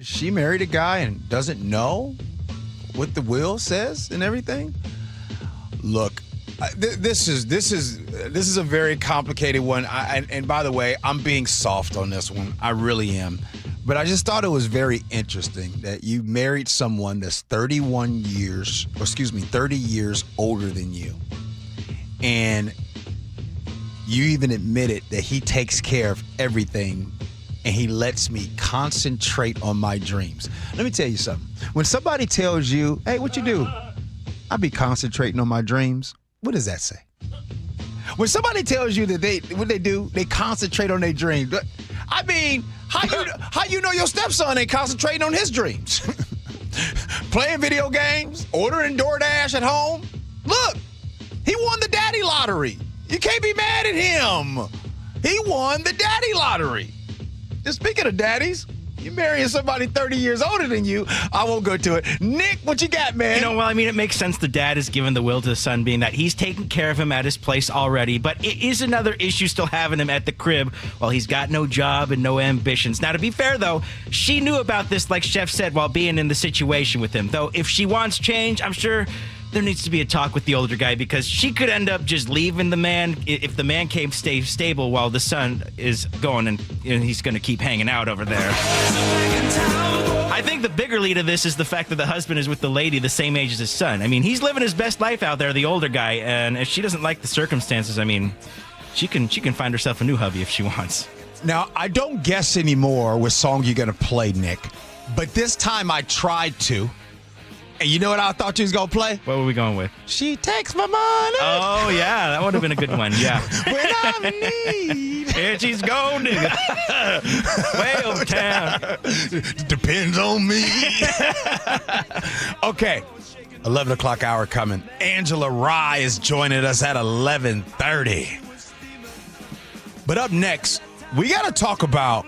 she married a guy and doesn't know what the will says and everything? Look, this is a very complicated one. And by the way, I'm being soft on this one. I really am. But I just thought it was very interesting that you married someone that's 30 years older than you. And you even admitted that he takes care of everything and he lets me concentrate on my dreams. Let me tell you something. When somebody tells you, hey, what you do? I be concentrating on my dreams. What does that say? When somebody tells you that what they do, they concentrate on their dreams. I mean, how you know your stepson ain't concentrating on his dreams? Playing video games, ordering DoorDash at home. Look, he won the daddy lottery. You can't be mad at him. He won the daddy lottery. Just speaking of daddies, you marrying somebody 30 years older than you, I won't go to it. Nick, what you got, man? It makes sense the dad is giving the will to the son, being that he's taking care of him at his place already, but it is another issue still having him at the crib while he's got no job and no ambitions. Now, to be fair, though, she knew about this, like Chef said, while being in the situation with him. Though, if she wants change, I'm sure there needs to be a talk with the older guy, because she could end up just leaving the man if the man can't stay stable while the son is going and he's going to keep hanging out over there. I think the bigger lead of this is the fact that the husband is with the lady the same age as his son. I mean, he's living his best life out there, the older guy, and if she doesn't like the circumstances, I mean, she can find herself a new hubby if she wants. Now, I don't guess anymore what song you're going to play, Nick, but this time I tried to. And you know what I thought you was going to play? What were we going with? She takes my money. Oh, yeah. That would have been a good one. Yeah. When I'm in need. Here she's gold digger. Way over town. Depends on me. Okay. 11 o'clock hour coming. Angela Rye is joining us at 11:30. But up next, we got to talk about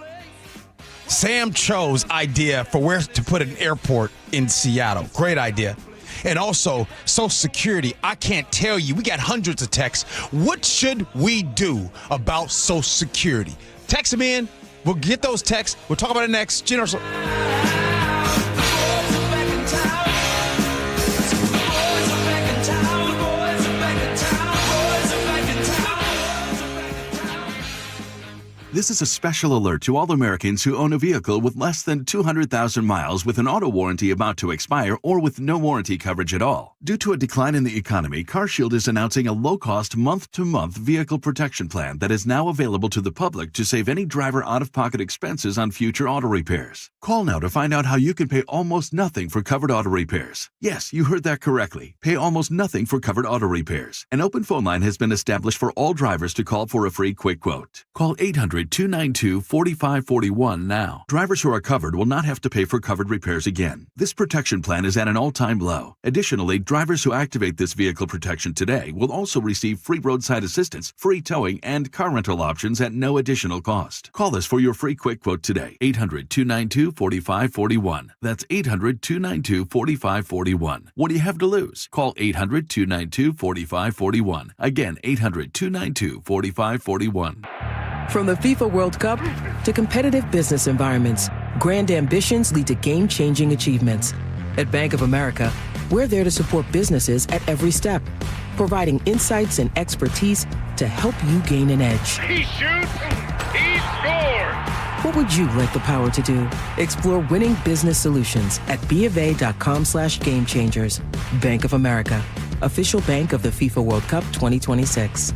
Sam Cho's idea for where to put an airport in Seattle. Great idea. And also, Social Security. I can't tell you. We got hundreds of texts. What should we do about Social Security? Text them in. We'll get those texts. We'll talk about it next. Gee Ursula. This is a special alert to all Americans who own a vehicle with less than 200,000 miles with an auto warranty about to expire or with no warranty coverage at all. Due to a decline in the economy, CarShield is announcing a low-cost month-to-month vehicle protection plan that is now available to the public to save any driver out-of-pocket expenses on future auto repairs. Call now to find out how you can pay almost nothing for covered auto repairs. Yes, you heard that correctly. Pay almost nothing for covered auto repairs. An open phone line has been established for all drivers to call for a free quick quote. Call 800-292-4541 now. Drivers who are covered will not have to pay for covered repairs again. This protection plan is at an all-time low. Additionally, drivers who activate this vehicle protection today will also receive free roadside assistance, free towing, and car rental options at no additional cost. Call us for your free quick quote today. 800-292-4541. That's 800-292-4541. What do you have to lose? Call 800-292-4541. Again, 800-292-4541. From the FIFA World Cup to competitive business environments, grand ambitions lead to game-changing achievements. At Bank of America, we're there to support businesses at every step, providing insights and expertise to help you gain an edge. He shoots, he scores! What would you like the power to do? Explore winning business solutions at BofA.com/gamechangers. Bank of America, official bank of the FIFA World Cup 2026.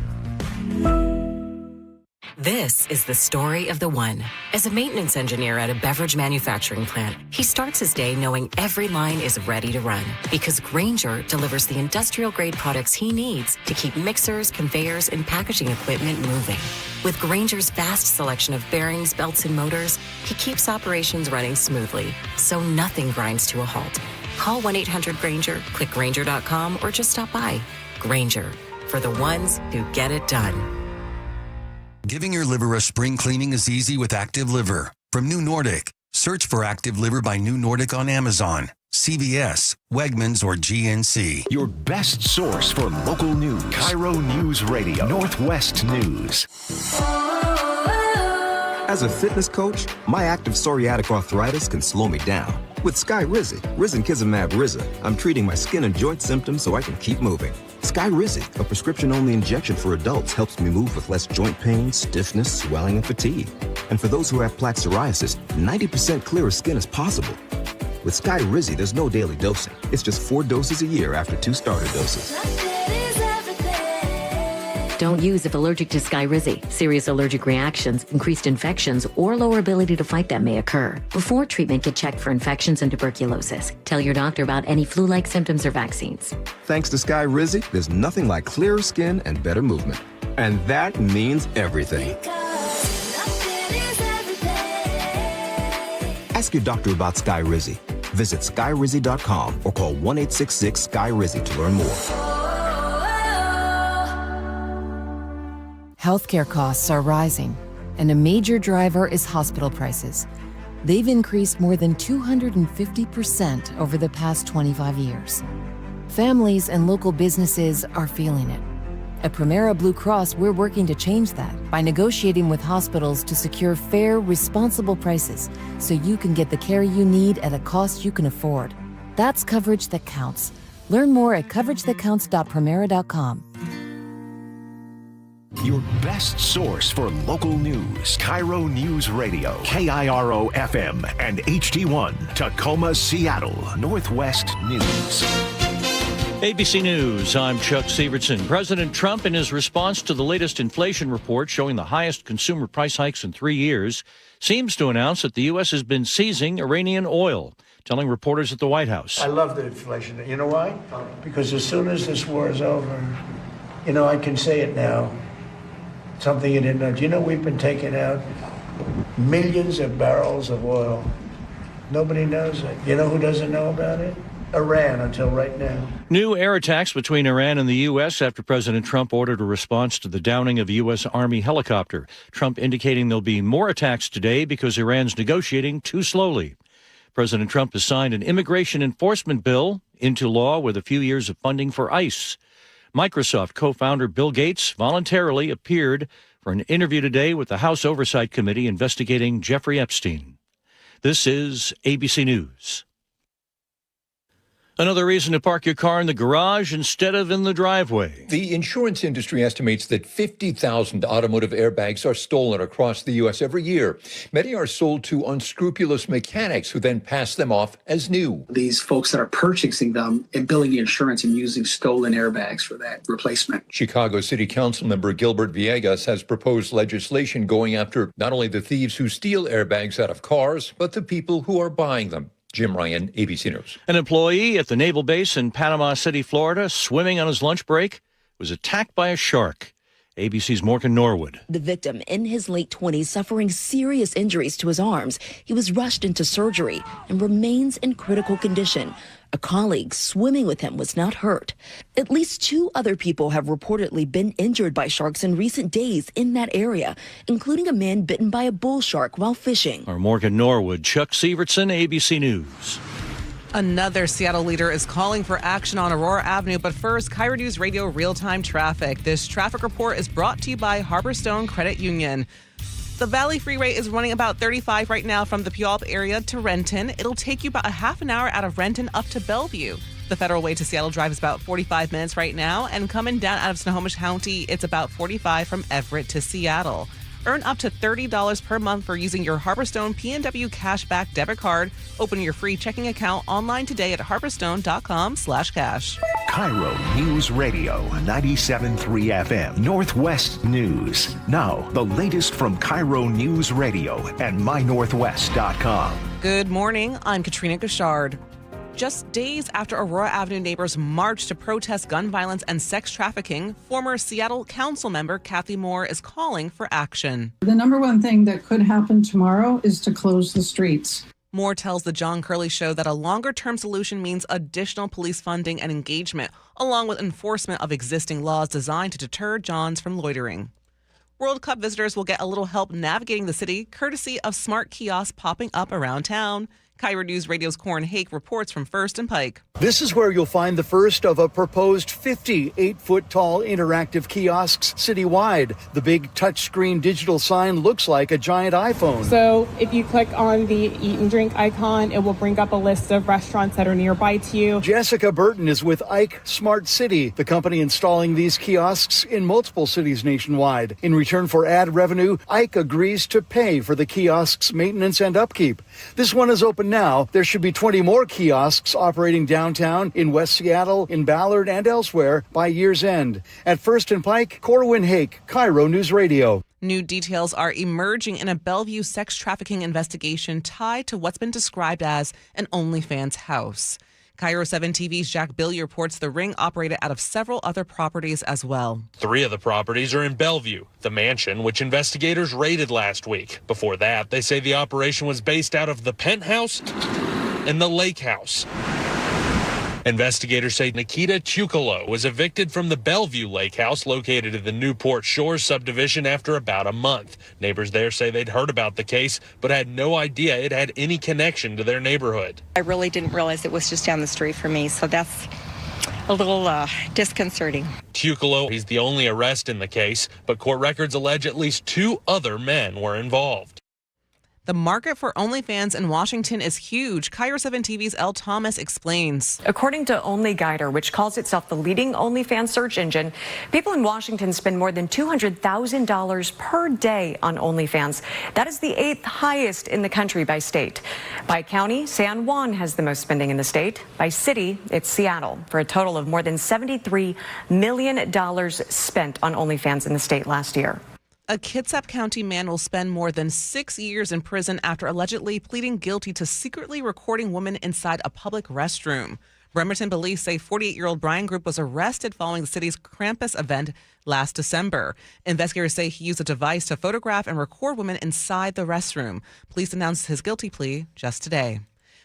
This is the story of the one. As a maintenance engineer at a beverage manufacturing plant, he starts his day knowing every line is ready to run because Grainger delivers the industrial-grade products he needs to keep mixers, conveyors, and packaging equipment moving. With Grainger's vast selection of bearings, belts, and motors, he keeps operations running smoothly, so nothing grinds to a halt. Call 1-800-GRAINGER, click Grainger.com, or just stop by. Grainger, for the ones who get it done. Giving your liver a spring cleaning is easy with Active Liver. From New Nordic, search for Active Liver by New Nordic on Amazon, CVS, Wegmans, or GNC. Your best source for local news. KIRO Newsradio, Northwest News. As a fitness coach, my active psoriatic arthritis can slow me down. With Skyrizi, Risankizumab Riza, I'm treating my skin and joint symptoms so I can keep moving. Skyrizi, a prescription-only injection for adults, helps me move with less joint pain, stiffness, swelling, and fatigue. And for those who have plaque psoriasis, 90% clearer skin is possible. With Skyrizi, there's no daily dosing. It's just 4 doses a year after 2 starter doses. Don't use if allergic to Skyrizi. Serious allergic reactions, increased infections, or lower ability to fight them may occur. Before treatment, get checked for infections and tuberculosis. Tell your doctor about any flu-like symptoms or vaccines. Thanks to Skyrizi, there's nothing like clearer skin and better movement. And that means everything. Ask your doctor about Skyrizi. Visit Skyrizi.com or call 1-866-SKY-RIZI to learn more. Healthcare costs are rising, and a major driver is hospital prices. They've increased more than 250% over the past 25 years. Families and local businesses are feeling it. At Primera Blue Cross, we're working to change that by negotiating with hospitals to secure fair, responsible prices so you can get the care you need at a cost you can afford. That's coverage that counts. Learn more at coveragethatcounts.primera.com. Your best source for local news. KIRO Newsradio, KIRO FM, and HD1, Tacoma, Seattle, Northwest News. ABC News, I'm Chuck Sievertson. President Trump, in his response to the latest inflation report showing the highest consumer price hikes in 3 years, seems to announce that the U.S. has been seizing Iranian oil, telling reporters at the White House. I love the inflation. You know why? Because as soon as this war is over, I can say it now. Something you didn't know. Do you know we've been taking out millions of barrels of oil? Nobody knows it. You know who doesn't know about it? Iran, until right now. New air attacks between Iran and the U.S. after President Trump ordered a response to the downing of a U.S. Army helicopter. Trump indicating there'll be more attacks today because Iran's negotiating too slowly. President Trump has signed an immigration enforcement bill into law with a few years of funding for ICE. Microsoft co-founder Bill Gates voluntarily appeared for an interview today with the House Oversight Committee investigating Jeffrey Epstein. This is ABC News. Another reason to park your car in the garage instead of in the driveway. The insurance industry estimates that 50,000 automotive airbags are stolen across the U.S. every year. Many are sold to unscrupulous mechanics who then pass them off as new. These folks that are purchasing them and billing the insurance and using stolen airbags for that replacement. Chicago City Council member Gilbert Villegas has proposed legislation going after not only the thieves who steal airbags out of cars, but the people who are buying them. Jim Ryan, ABC News. An employee at the naval base in Panama City, Florida, swimming on his lunch break, was attacked by a shark. ABC's Morgan Norwood. The victim, in his late 20s, suffering serious injuries to his arms. He was rushed into surgery and remains in critical condition. A colleague swimming with him was not hurt. At least 2 other people have reportedly been injured by sharks in recent days in that area, including a man bitten by a bull shark while fishing. Our Morgan Norwood, Chuck Sievertson, ABC News. Another Seattle leader is calling for action on Aurora Avenue. But first, KIRO News Radio real-time traffic. This traffic report is brought to you by Harborstone Credit Union. The Valley Freeway is running about 35 right now from the Puyallup area to Renton. It'll take you about a half an hour out of Renton up to Bellevue. The Federal Way to Seattle Drive is about 45 minutes right now. And coming down out of Snohomish County, it's about 45 from Everett to Seattle. Earn up to $30 per month for using your Harborstone PNW Cashback debit card. Open your free checking account online today at harborstone.com/cash. KIRO News Radio, 97.3 FM, Northwest News. Now, the latest from KIRO News Radio and mynorthwest.com. Good morning. I'm Katrina Gashard. Just days after Aurora Avenue neighbors marched to protest gun violence and sex trafficking, former Seattle council member Kathy Moore is calling for action. The number one thing that could happen tomorrow is to close the streets. Moore tells the John Curley Show that a longer-term solution means additional police funding and engagement, along with enforcement of existing laws designed to deter Johns from loitering. World Cup visitors will get a little help navigating the city, courtesy of smart kiosks popping up around town. KIRO News Radio's Corin Hake reports from First and Pike. This is where you'll find the first of a proposed 50 8-foot-tall interactive kiosks citywide. The big touchscreen digital sign looks like a giant iPhone. So if you click on the eat and drink icon, it will bring up a list of restaurants that are nearby to you. Jessica Burton is with Ike Smart City, the company installing these kiosks in multiple cities nationwide. In return for ad revenue, Ike agrees to pay for the kiosks' maintenance and upkeep. This one is open now. There should be 20 more kiosks operating downtown, in West Seattle, in Ballard, and elsewhere by year's end. At First and Pike, Corwin Hake, KIRO News Radio. New details are emerging in a Bellevue sex trafficking investigation tied to what's been described as an OnlyFans house. KIRO 7 TV's Jack Billy reports the ring operated out of several other properties as well. 3 of the properties are in Bellevue, the mansion, which investigators raided last week. Before that, they say the operation was based out of the penthouse and the lake house. Investigators say Nikita Chukolo was evicted from the Bellevue Lake House located in the Newport Shores subdivision after about a month. Neighbors there say they'd heard about the case, but had no idea it had any connection to their neighborhood. I really didn't realize it was just down the street from me, so that's a little disconcerting. Chukolo, he's the only arrest in the case, but court records allege at least 2 other men were involved. The market for OnlyFans in Washington is huge. KIRO 7 TV's Elle Thomas explains. According to OnlyGuider, which calls itself the leading OnlyFans search engine, people in Washington spend more than $200,000 per day on OnlyFans. That is the 8th highest in the country by state. By county, San Juan has the most spending in the state. By city, it's Seattle, for a total of more than $73 million spent on OnlyFans in the state last year. A Kitsap County man will spend more than 6 years in prison after allegedly pleading guilty to secretly recording women inside a public restroom. Bremerton police say 48-year-old Brian Group was arrested following the city's Krampus event last December. Investigators say he used a device to photograph and record women inside the restroom. Police announced his guilty plea just today.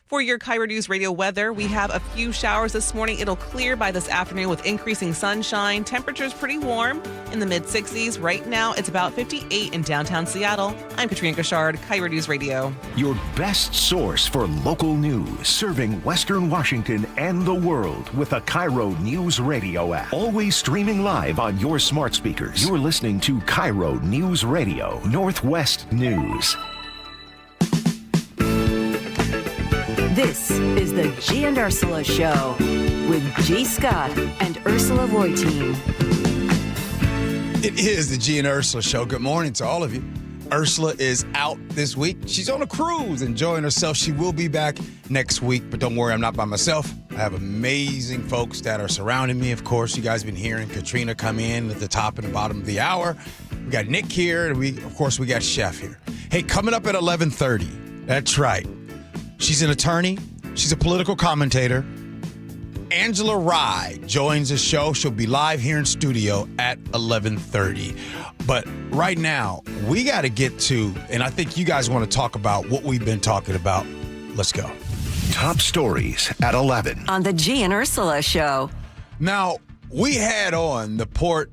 For your KIRO News Radio weather, we have a few showers this morning. It'll clear by this afternoon with increasing sunshine. Temperatures pretty warm in the mid-60s. Right now, it's about 58 in downtown Seattle. I'm Katrina Gashard, KIRO News Radio. Your best source for local news, serving Western Washington and the world with a KIRO News Radio app. Always streaming live on your smart speakers. You're listening to KIRO News Radio, Northwest News. This is the Gee and Ursula Show with G. Scott and Ursula Reutin. It is the Gee and Ursula Show. Good morning to all of you. Ursula is out this week. She's on a cruise, enjoying herself. She will be back next week, but don't worry, I'm not by myself. I have amazing folks that are surrounding me. Of course, you guys have been hearing Katrina come in at the top and the bottom of the hour. We got Nick here, and we got Chef here. Hey, coming up at 11:30. That's right. She's an attorney. She's a political commentator. Angela Rye joins the show. She'll be live here in studio at 11:30. But right now, we got to get to, and I think you guys want to talk about what we've been talking about. Let's go. Top stories at 11. On the Gee and Ursula Show. Now, we had on the Port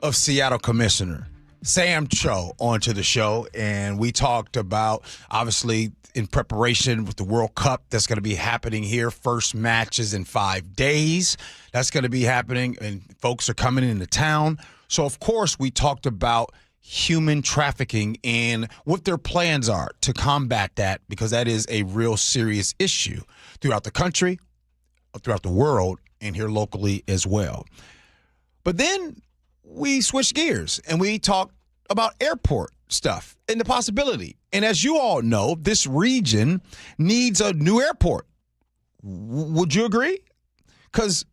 of Seattle Commissioner, Sam Cho, onto the show, and we talked about, obviously, in preparation with the World Cup that's going to be happening here. First matches in 5 days. That's going to be happening, and folks are coming into town. So, of course, we talked about human trafficking and what their plans are to combat that, because that is a real serious issue throughout the country, throughout the world, and here locally as well. But then we switched gears, and we talked about airport stuff and the possibility. And as you all know, this region needs a new airport. Would you agree? Because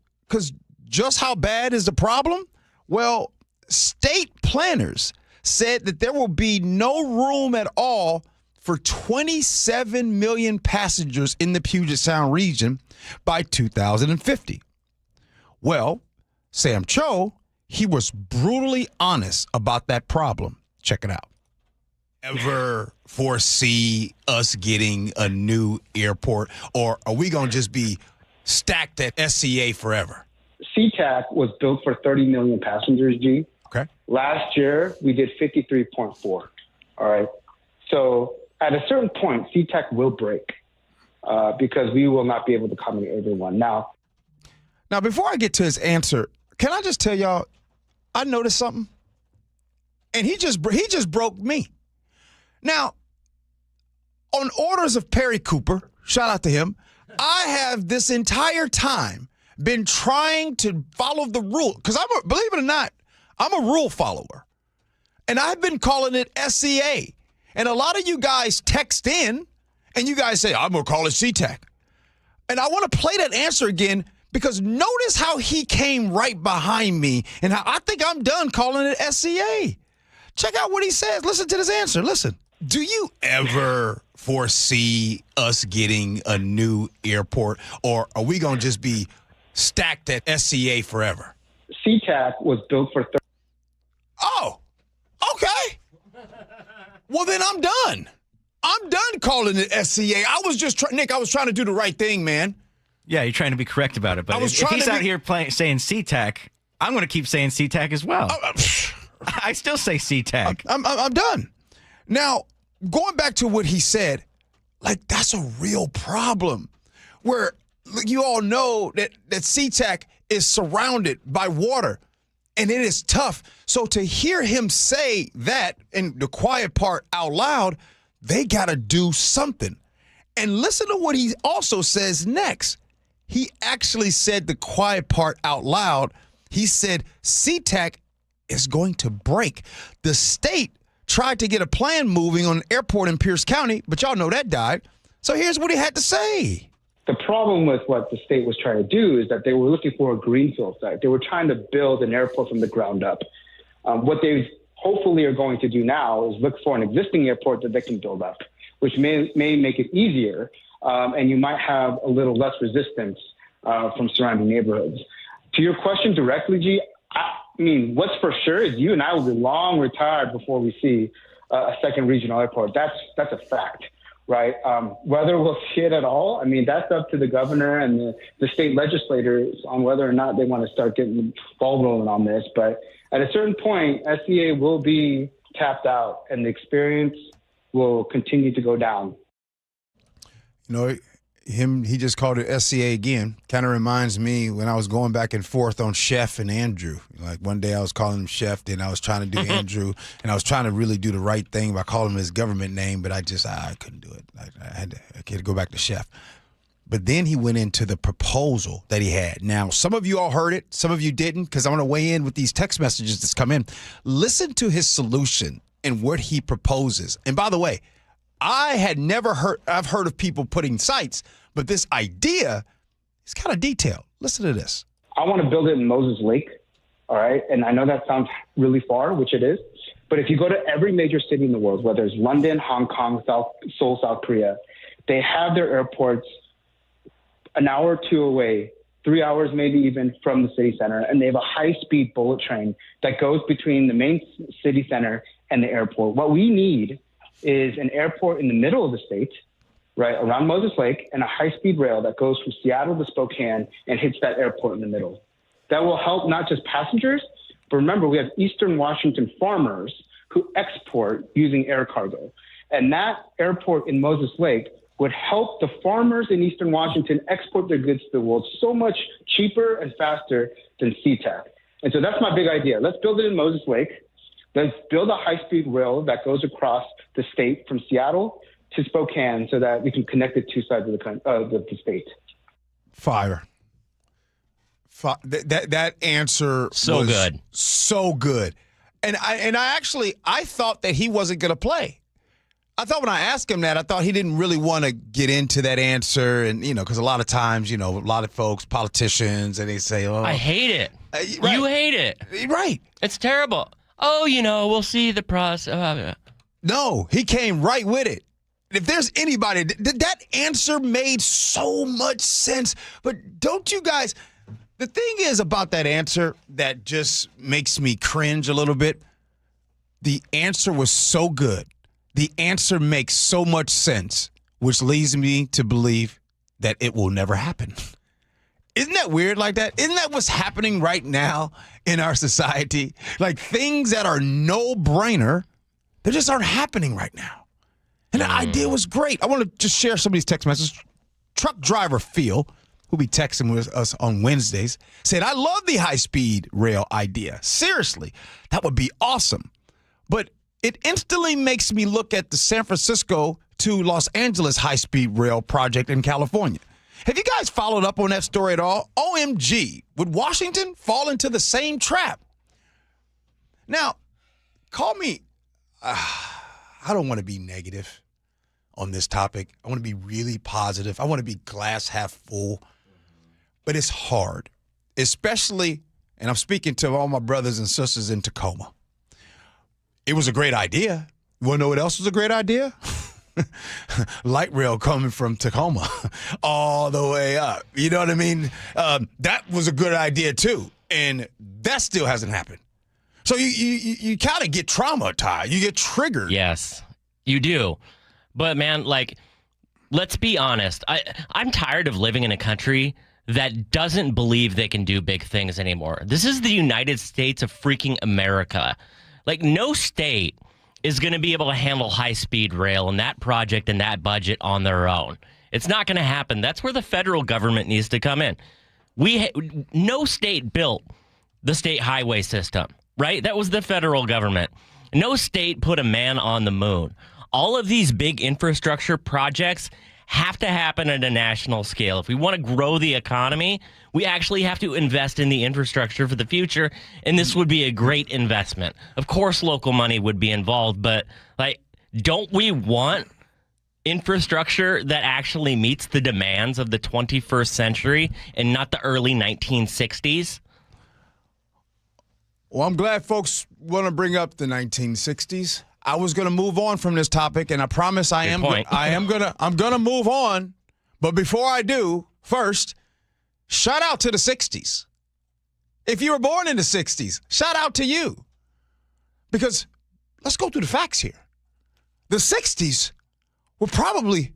just how bad is the problem? Well, state planners said that there will be no room at all for 27 million passengers in the Puget Sound region by 2050. Well, Sam Cho, he was brutally honest about that problem. Check it out. Ever foresee us getting a new airport, or are we going to just be stacked at SCA forever? SeaTac was built for 30 million passengers, G. Okay. Last year, we did 53.4. All right. So at a certain point, SeaTac will break because we will not be able to accommodate everyone. Now, before I get to his answer, can I just tell y'all, I noticed something, and he just broke me. Now, on orders of Perry Cooper, shout out to him, I have this entire time been trying to follow the rule, because believe it or not, I'm a rule follower, and I've been calling it SCA. And a lot of you guys text in, and you guys say, I'm going to call it SeaTac. And I want to play that answer again, because notice how he came right behind me, and how I think I'm done calling it SCA. Check out what he says. Listen to this answer. Listen. Do you ever foresee us getting a new airport, or are we going to just be stacked at SCA forever? SeaTac was built for... Oh, okay. Well, then I'm done. I'm done calling it SCA. I was just Nick, I was trying to do the right thing, man. Yeah, you're trying to be correct about it. But if he's out here saying SeaTac, I'm going to keep saying SeaTac as well. I still say SeaTac. I'm done. Now, going back to what he said, like, that's a real problem where you all know that SeaTac is surrounded by water, and it is tough. So to hear him say that, and the quiet part out loud, they got to do something. And listen to what he also says next. He actually said the quiet part out loud. He said SeaTac is going to break. The state tried to get a plan moving on an airport in Pierce County, but y'all know that died. So here's what he had to say. The problem with what the state was trying to do is that they were looking for a greenfield site. They were trying to build an airport from the ground up. What they hopefully are going to do now is look for an existing airport that they can build up, which may make it easier, and you might have a little less resistance from surrounding neighborhoods. To your question directly, G, I mean, what's for sure is you and I will be long retired before we see a second regional airport. That's a fact, right? Whether we'll see it at all, I mean, that's up to the governor and the state legislators on whether or not they want to start getting the ball rolling on this. But at a certain point, SCA will be tapped out, and the experience will continue to go down. You know, he just called it SCA again. Kind of reminds me when I was going back and forth on Chef and Andrew. Like one day I was calling him Chef, then I was trying to do Andrew, and I was trying to really do the right thing by calling him his government name, but I couldn't do it. I had to go back to Chef. But then he went into the proposal that he had. Now, some of you all heard it, some of you didn't, because I'm going to weigh in with these text messages that's come in. Listen to his solution and what he proposes. And by the way, I've heard of people putting sites, but this idea is kind of detailed. Listen to this. I want to build it in Moses Lake, all right? And I know that sounds really far, which it is. But if you go to every major city in the world, whether it's London, Hong Kong, Seoul, South Korea, they have their airports an hour or two away, 3 hours maybe even from the city center, and they have a high-speed bullet train that goes between the main city center and the airport. What we need is an airport in the middle of the state, right, around Moses Lake, and a high-speed rail that goes from Seattle to Spokane and hits that airport in the middle. That will help not just passengers, but remember, we have Eastern Washington farmers who export using air cargo. And that airport in Moses Lake would help the farmers in Eastern Washington export their goods to the world so much cheaper and faster than SeaTac. And so that's my big idea. Let's build it in Moses Lake. Let's build a high-speed rail that goes across the state from Seattle to Spokane so that we can connect the two sides of the state. Fire. That answer was good. So good. And I thought that he wasn't going to play. I thought when I asked him that, I thought he didn't really want to get into that answer. And, because a lot of times, a lot of folks, politicians, and they say, oh. I hate it. Right. You hate it. Right. It's terrible. Oh, we'll see the process. No, he came right with it. If there's anybody, that answer made so much sense. But don't you guys, the thing is about that answer that just makes me cringe a little bit, the answer was so good. The answer makes so much sense, which leads me to believe that it will never happen. Isn't that weird like that? Isn't that what's happening right now in our society? Like things that are no-brainer, they just aren't happening right now. And the idea was great. I want to just share some of these text messages. Truck driver Phil, who'll be texting with us on Wednesdays, said, I love the high-speed rail idea. Seriously, that would be awesome. But it instantly makes me look at the San Francisco to Los Angeles high-speed rail project in California. Have you guys followed up on that story at all? OMG, would Washington fall into the same trap? Now, call me, I don't want to be negative on this topic. I want to be really positive. I want to be glass half full. But it's hard, especially, and I'm speaking to all my brothers and sisters in Tacoma. It was a great idea. You want to know what else was a great idea? Light rail coming from Tacoma all the way up. You know what I mean? That was a good idea, too. And that still hasn't happened. So you kind of get traumatized. You get triggered. Yes, you do. But, man, let's be honest. I'm tired of living in a country that doesn't believe they can do big things anymore. This is the United States of freaking America. No state is going to be able to handle high-speed rail and that project and that budget on their own. It's not going to happen. That's where the federal government needs to come in. No state built the state highway system, right? That was the federal government. No state put a man on the moon. All of these big infrastructure projects have to happen at a national scale. If we want to grow the economy, we actually have to invest in the infrastructure for the future, and this would be a great investment. Of course, local money would be involved, but don't we want infrastructure that actually meets the demands of the 21st century and not the early 1960s? Well, I'm glad folks want to bring up the 1960s. I was going to move on from this topic, and I promise I'm going to move on. But before I do, first, shout out to the 60s. If you were born in the 60s, shout out to you. Because let's go through the facts here. The 60s were probably,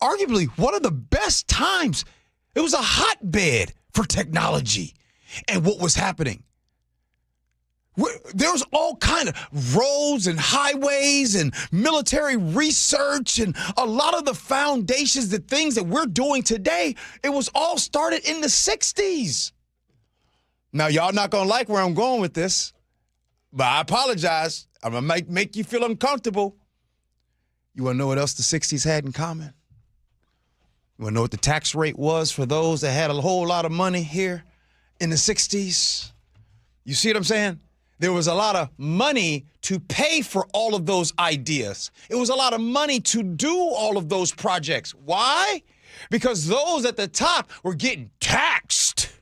arguably, one of the best times. It was a hotbed for technology and what was happening. There was all kind of roads and highways and military research and a lot of the foundations, the things that we're doing today, it was all started in the 60s. Now, y'all not going to like where I'm going with this, but I apologize. I'm going to make you feel uncomfortable. You want to know what else the 60s had in common? You want to know what the tax rate was for those that had a whole lot of money here in the 60s? You see what I'm saying? There was a lot of money to pay for all of those ideas. It was a lot of money to do all of those projects. Why? Because those at the top were getting taxed.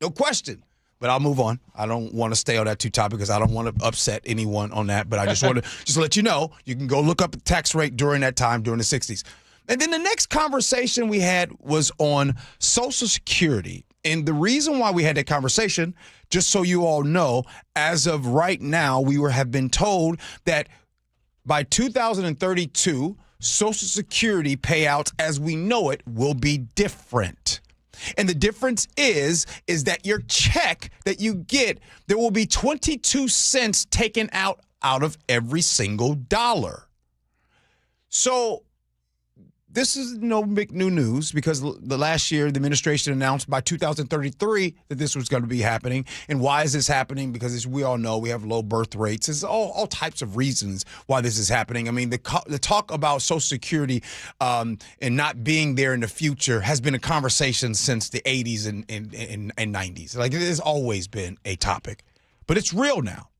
No question. But I'll move on. I don't want to stay on that too topic because I don't want to upset anyone on that. But I just want to just let you know, you can go look up the tax rate during that time, during the 60s. And then the next conversation we had was on Social Security. And the reason why we had that conversation, just so you all know, as of right now, have been told that by 2032, Social Security payouts as we know it will be different. And the difference is that your check that you get, there will be 22 cents taken out of every single dollar. So this is no big new news because the last year the administration announced by 2033 that this was going to be happening. And why is this happening? Because as we all know, we have low birth rates. There's all types of reasons why this is happening. I mean, the talk about Social Security and not being there in the future has been a conversation since the 80s and 90s. Like, it has always been a topic, but it's real now.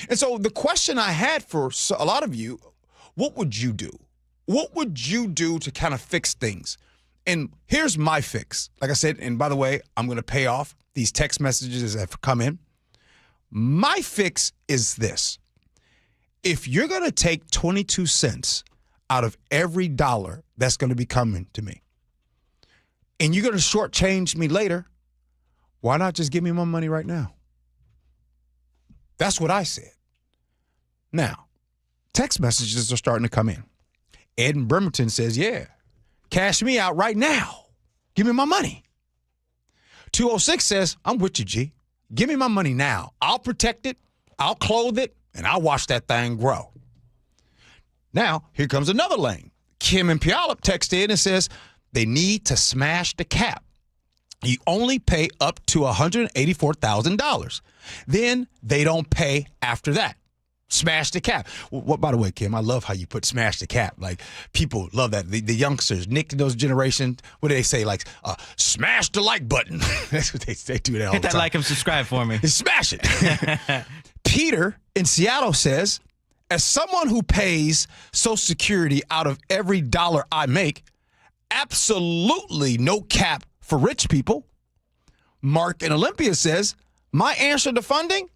And so the question I had for a lot of you what would you do? What would you do to kind of fix things? And here's my fix. Like I said, and by the way, I'm going to pay off these text messages that have come in. My fix is this. If you're going to take 22 cents out of every dollar that's going to be coming to me, and you're going to shortchange me later, why not just give me my money right now? That's what I said. Now, text messages are starting to come in. Ed in Bremerton says, yeah, cash me out right now. Give me my money. 206 says, I'm with you, G. Give me my money now. I'll protect it, I'll clothe it, and I'll watch that thing grow. Now, here comes another lane. Kim and Puyallup text in and says they need to smash the cap. You only pay up to $184,000. Then they don't pay after that. Smash the cap. Well, by the way, Kim, I love how you put smash the cap. Like, people love that. The youngsters, Nick and those generations, what do they say? Like, smash the like button. That's what they do that all the time. Hit that like and subscribe for me. Smash it. Peter in Seattle says, as someone who pays Social Security out of every dollar I make, absolutely no cap for rich people. Mark in Olympia says, my answer to funding?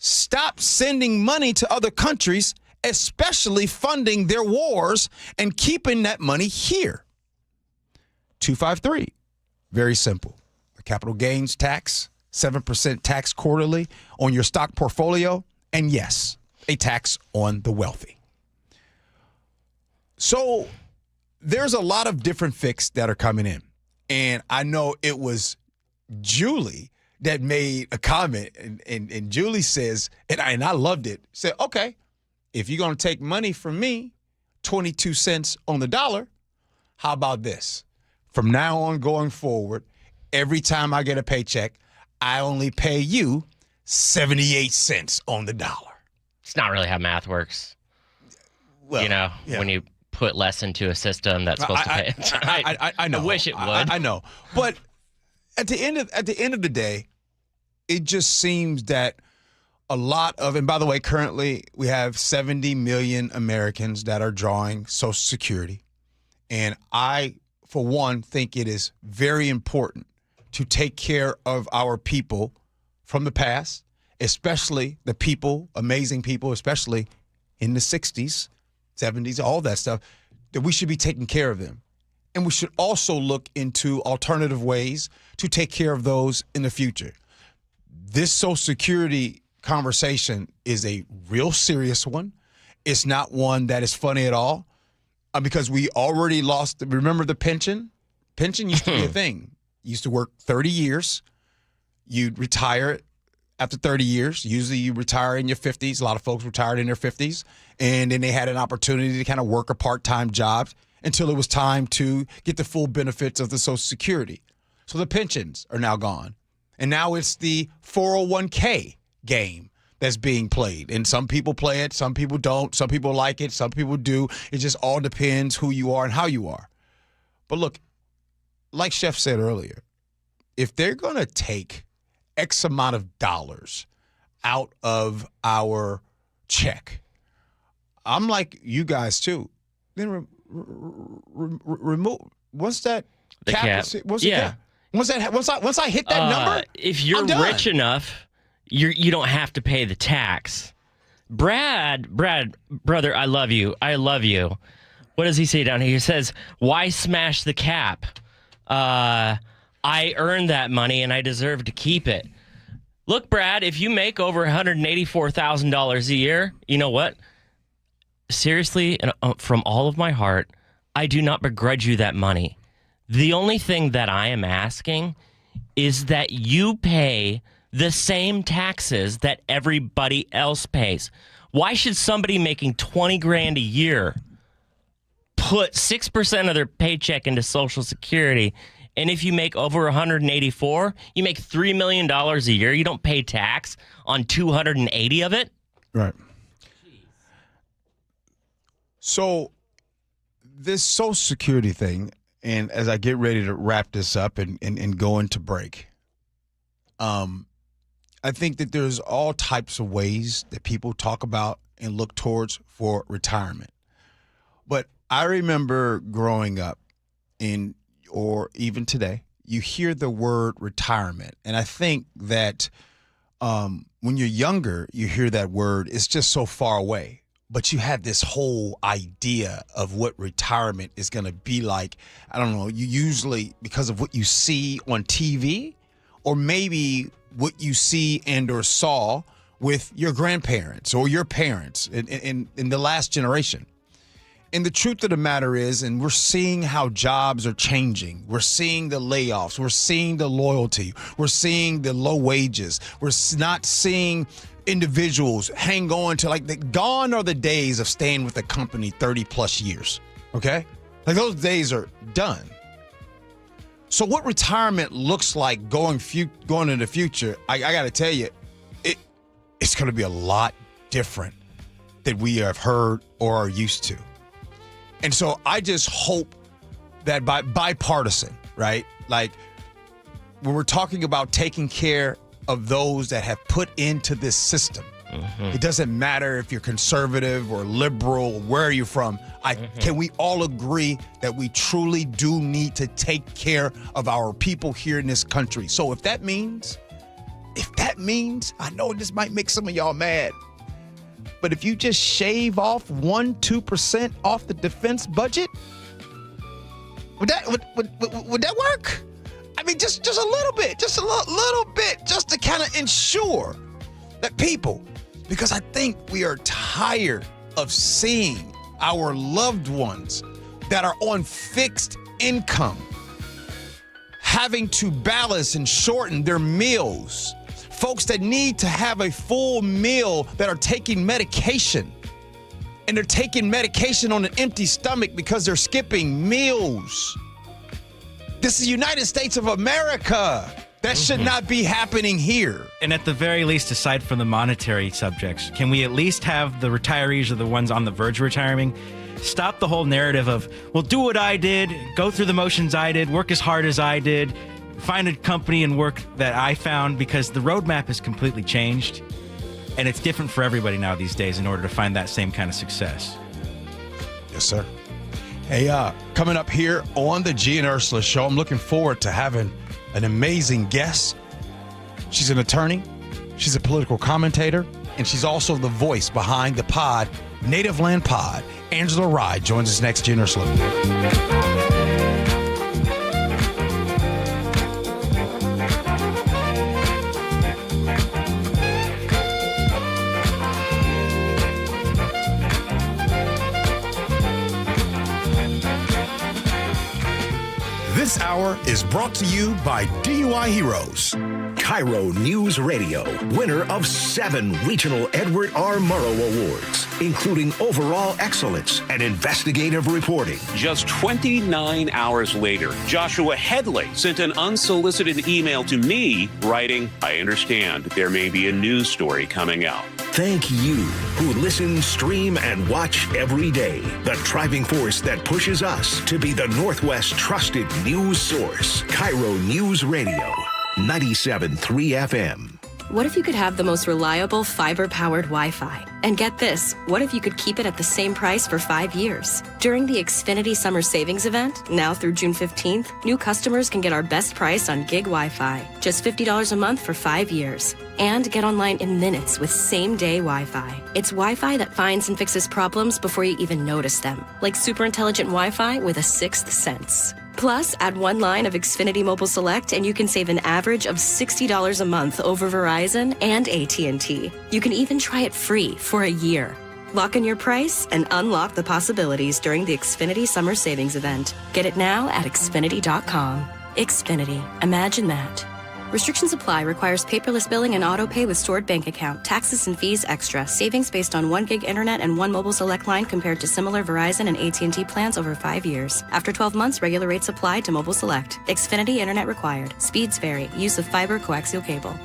Stop sending money to other countries, especially funding their wars and keeping that money here. 253, very simple. A capital gains tax, 7% tax quarterly on your stock portfolio, and yes, a tax on the wealthy. So there's a lot of different fixes that are coming in. And I know it was Julie that made a comment, and Julie says, and I loved it, said, okay, if you're going to take money from me, 22 cents on the dollar, how about this? From now on going forward, every time I get a paycheck, I only pay you 78 cents on the dollar. It's not really how math works. Well, when you put less into a system that's supposed to pay. I know. I wish it would. I know. But at the end of the day, it just seems that a lot of, and by the way, currently we have 70 million Americans that are drawing Social Security. And I, for one, think it is very important to take care of our people from the past, especially the people, amazing people, especially in the 60s, 70s, all that stuff, that we should be taking care of them. And we should also look into alternative ways to take care of those in the future. This Social Security conversation is a real serious one. It's not one that is funny at all because we already lost. Remember the pension? Pension used to be a thing. You used to work 30 years. You'd retire after 30 years. Usually you retire in your 50s. A lot of folks retired in their 50s. And then they had an opportunity to kind of work a part-time job until it was time to get the full benefits of the Social Security. So the pensions are now gone. And now it's the 401k game that's being played. And some people play it, some people don't, some people like it, some people do. It just all depends who you are and how you are. But look, like Chef said earlier, if they're going to take X amount of dollars out of our check, I'm like you guys too. Then remove, once that the cap. Once I hit that number, if you're rich enough, you don't have to pay the tax. Brad, brother, I love you. What does he say down here? He says, "Why smash the cap? I earned that money and I deserve to keep it." Look, Brad, if you make over $184,000 a year, you know what? Seriously, and from all of my heart, I do not begrudge you that money. The only thing that I am asking is that you pay the same taxes that everybody else pays. Why should somebody making $20,000 a year put 6% of their paycheck into Social Security, and if you make over 184, you make $3 million a year, you don't pay tax on 280 of it? Right. So this Social Security thing, and as I get ready to wrap this up and go into break, I think that there's all types of ways that people talk about and look towards for retirement. But I remember growing up or even today, you hear the word retirement. And I think that when you're younger, you hear that word, it's just so far away. But you have this whole idea of what retirement is going to be like. I don't know, you usually, because of what you see on TV, or maybe what you see and or saw with your grandparents or your parents in the last generation. And the truth of the matter is, and we're seeing how jobs are changing. We're seeing the layoffs. We're seeing the loyalty. We're seeing the low wages. We're not seeing individuals hang on to gone are the days of staying with a company 30 plus years. Okay? Like those days are done. So what retirement looks like going into the future, I got to tell you, it's going to be a lot different than we have heard or are used to. And so I just hope that bipartisan, right? Like when we're talking about taking care of those that have put into this system, it doesn't matter if you're conservative or liberal, or where are you from? Can we all agree that we truly do need to take care of our people here in this country? So if that means, I know this might make some of y'all mad, but if you just shave off 1-2% off the defense budget, would that work? I mean, just a little bit, just a little bit, just to kind of ensure that people, because I think we are tired of seeing our loved ones that are on fixed income having to balance and shorten their meals. Folks that need to have a full meal that are taking medication, and they're taking medication on an empty stomach because they're skipping meals. This is the United States of America. That should not be happening here. And at the very least, aside from the monetary subjects, can we at least have the retirees or the ones on the verge of retiring stop the whole narrative of, well, do what I did, go through the motions I did, work as hard as I did, find a company and work that I found, because the roadmap has completely changed and it's different for everybody now these days in order to find that same kind of success. Yes, sir. Hey, coming up here on the Gee and Ursula Show, I'm looking forward to having an amazing guest. She's an attorney, she's a political commentator, and she's also the voice behind the pod, Native Land Pod. Angela Rye joins us next, Gee and Ursula. This hour is brought to you by DUI Heroes. KIRO Newsradio, winner of 7 regional Edward R. Murrow Awards, including overall excellence and investigative reporting. Just 29 hours later, Joshua Headley sent an unsolicited email to me writing, "I understand there may be a news story coming out." Thank you who listen, stream, and watch every day. The driving force that pushes us to be the Northwest trusted news source. KIRO Newsradio, 97.3 FM. What if you could have the most reliable fiber-powered Wi-Fi? And get this, what if you could keep it at the same price for 5 years? During the Xfinity Summer Savings Event, now through June 15th, new customers can get our best price on gig Wi-Fi, just $50 a month for 5 years. And get online in minutes with same-day Wi-Fi. It's Wi-Fi that finds and fixes problems before you even notice them, like super intelligent Wi-Fi with a sixth sense. Plus, add 1 line of Xfinity Mobile Select and you can save an average of $60 a month over Verizon and AT&T. You can even try it free for a year. Lock in your price and unlock the possibilities during the Xfinity Summer Savings Event. Get it now at Xfinity.com. Xfinity. Imagine that. Restrictions apply. Requires paperless billing and auto pay with stored bank account. Taxes and fees extra. Savings based on 1 gig internet and 1 mobile select line compared to similar Verizon and AT&T plans over 5 years. After 12 months, regular rates apply to mobile select. Xfinity internet required. Speeds vary. Use of fiber coaxial cable.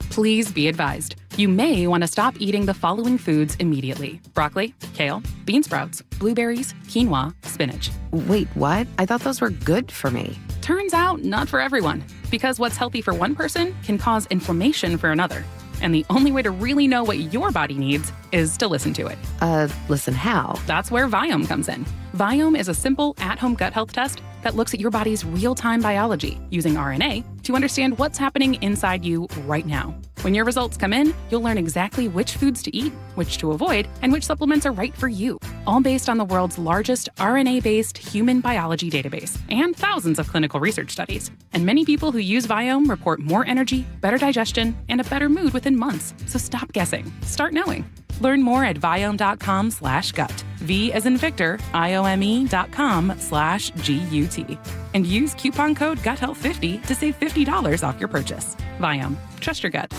Please be advised. You may want to stop eating the following foods immediately: broccoli, kale, bean sprouts, blueberries, quinoa, spinach. Wait, what? I thought those were good for me. Turns out, not for everyone, because what's healthy for one person can cause inflammation for another. And the only way to really know what your body needs is to listen to it. Listen how? That's where Viome comes in. Viome is a simple, at-home gut health test that looks at your body's real-time biology using RNA to understand what's happening inside you right now. When your results come in, you'll learn exactly which foods to eat, which to avoid, and which supplements are right for you, all based on the world's largest RNA-based human biology database and thousands of clinical research studies. And many people who use Viome report more energy, better digestion, and a better mood within months. So stop guessing. Start knowing. Learn more at viome.com/gut. V as in Victor, IOME.com/GUT. And use coupon code GUTHEALTH50 to save $50 off your purchase. Viome. Trust your gut.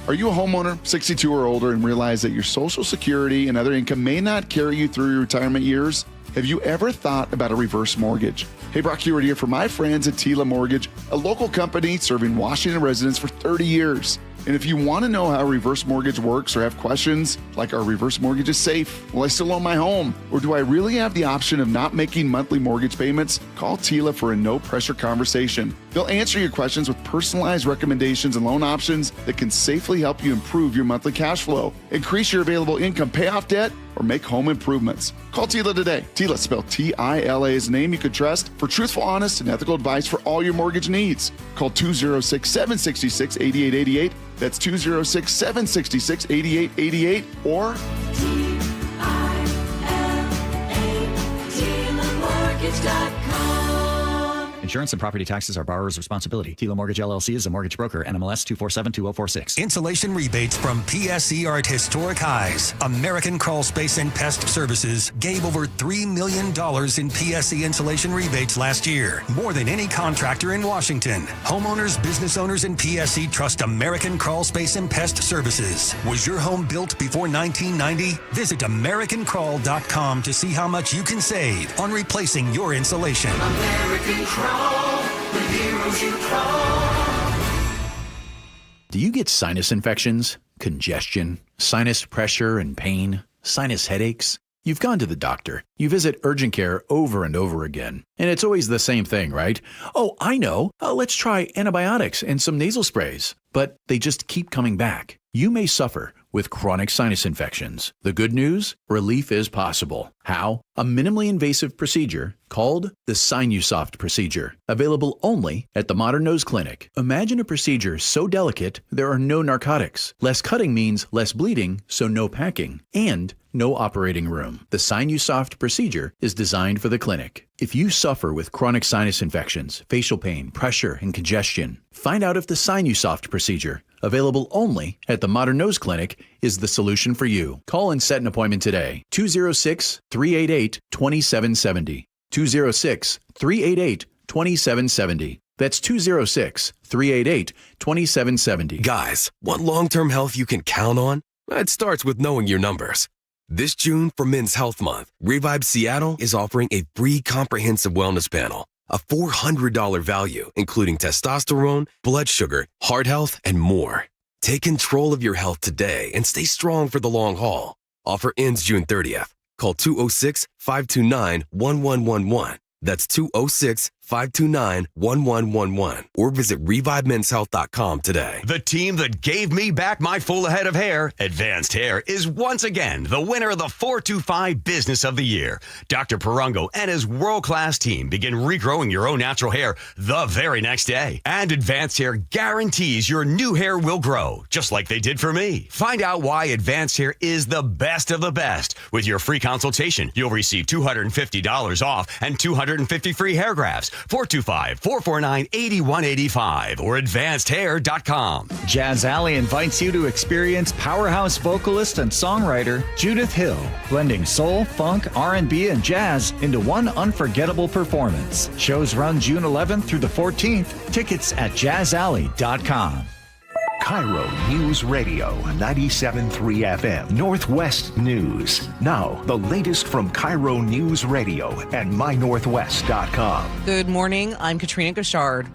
Are you a homeowner, 62 or older, and realize that your Social Security and other income may not carry you through your retirement years? Have you ever thought about a reverse mortgage? Hey, Brock Hewitt here for my friends at Tila Mortgage, a local company serving Washington residents for 30 years. And if you want to know how a reverse mortgage works or have questions like, are reverse mortgages safe? Will I still own my home? Or do I really have the option of not making monthly mortgage payments? Call Tila for a no-pressure conversation. They'll answer your questions with personalized recommendations and loan options that can safely help you improve your monthly cash flow, increase your available income, pay off debt, or make home improvements. Call Tila today. Tila, spelled Tila, is a name you could trust for truthful, honest, and ethical advice for all your mortgage needs. Call 206-766-8888. That's 206-766-8888 or Insurance and property taxes are borrower's responsibility. Tila Mortgage LLC is a mortgage broker. NMLS 2472046. Insulation rebates from PSE are at historic highs. American Crawl Space and Pest Services gave over $3 million in PSE insulation rebates last year, more than any contractor in Washington. Homeowners, business owners, and PSE trust American Crawl Space and Pest Services. Was your home built before 1990? Visit AmericanCrawl.com to see how much you can save on replacing your insulation. American Crawl. The heroes you crawl. Do you get sinus infections, congestion, sinus pressure and pain, sinus headaches? You've gone to the doctor. You visit urgent care over and over again. And it's always the same thing, right? Oh, I know. Let's try antibiotics and some nasal sprays. But they just keep coming back. You may suffer with chronic sinus infections. The good news? Relief is possible. How? A minimally invasive procedure called the Sinusoft procedure, available only at the Modern Nose Clinic. Imagine a procedure so delicate there are no narcotics. Less cutting means less bleeding, so no packing, and no operating room. The Sinusoft procedure is designed for the clinic. If you suffer with chronic sinus infections, facial pain, pressure, and congestion, find out if the Sinusoft procedure, available only at the Modern Nose Clinic, is the solution for you. Call and set an appointment today. 206-388-2770. 206-388-2770. That's 206-388-2770. Guys, want long-term health you can count on? It starts with knowing your numbers. This June, for Men's Health Month, Revive Seattle is offering a free comprehensive wellness panel, a $400 value, including testosterone, blood sugar, heart health, and more. Take control of your health today and stay strong for the long haul. Offer ends June 30th. Call 206-529-1111. That's 206-529-1111. Or visit ReviveMen'sHealth.com today. The team that gave me back my full head of hair, Advanced Hair, is once again the winner of the 425 Business of the Year. Dr. Perungo and his world-class team begin regrowing your own natural hair the very next day. And Advanced Hair guarantees your new hair will grow, just like they did for me. Find out why Advanced Hair is the best of the best. With your free consultation, you'll receive $250 off and 250 free hair grafts. 425-449-8185 or advancedhair.com. Jazz Alley invites you to experience powerhouse vocalist and songwriter Judith Hill, blending soul, funk, R&B, and jazz into one unforgettable performance. Shows run June 11th through the 14th. Tickets at jazzalley.com. KIRO Newsradio 97.3 FM Northwest News. Now, the latest from KIRO Newsradio and mynorthwest.com. Good morning. I'm Katrina Gashard.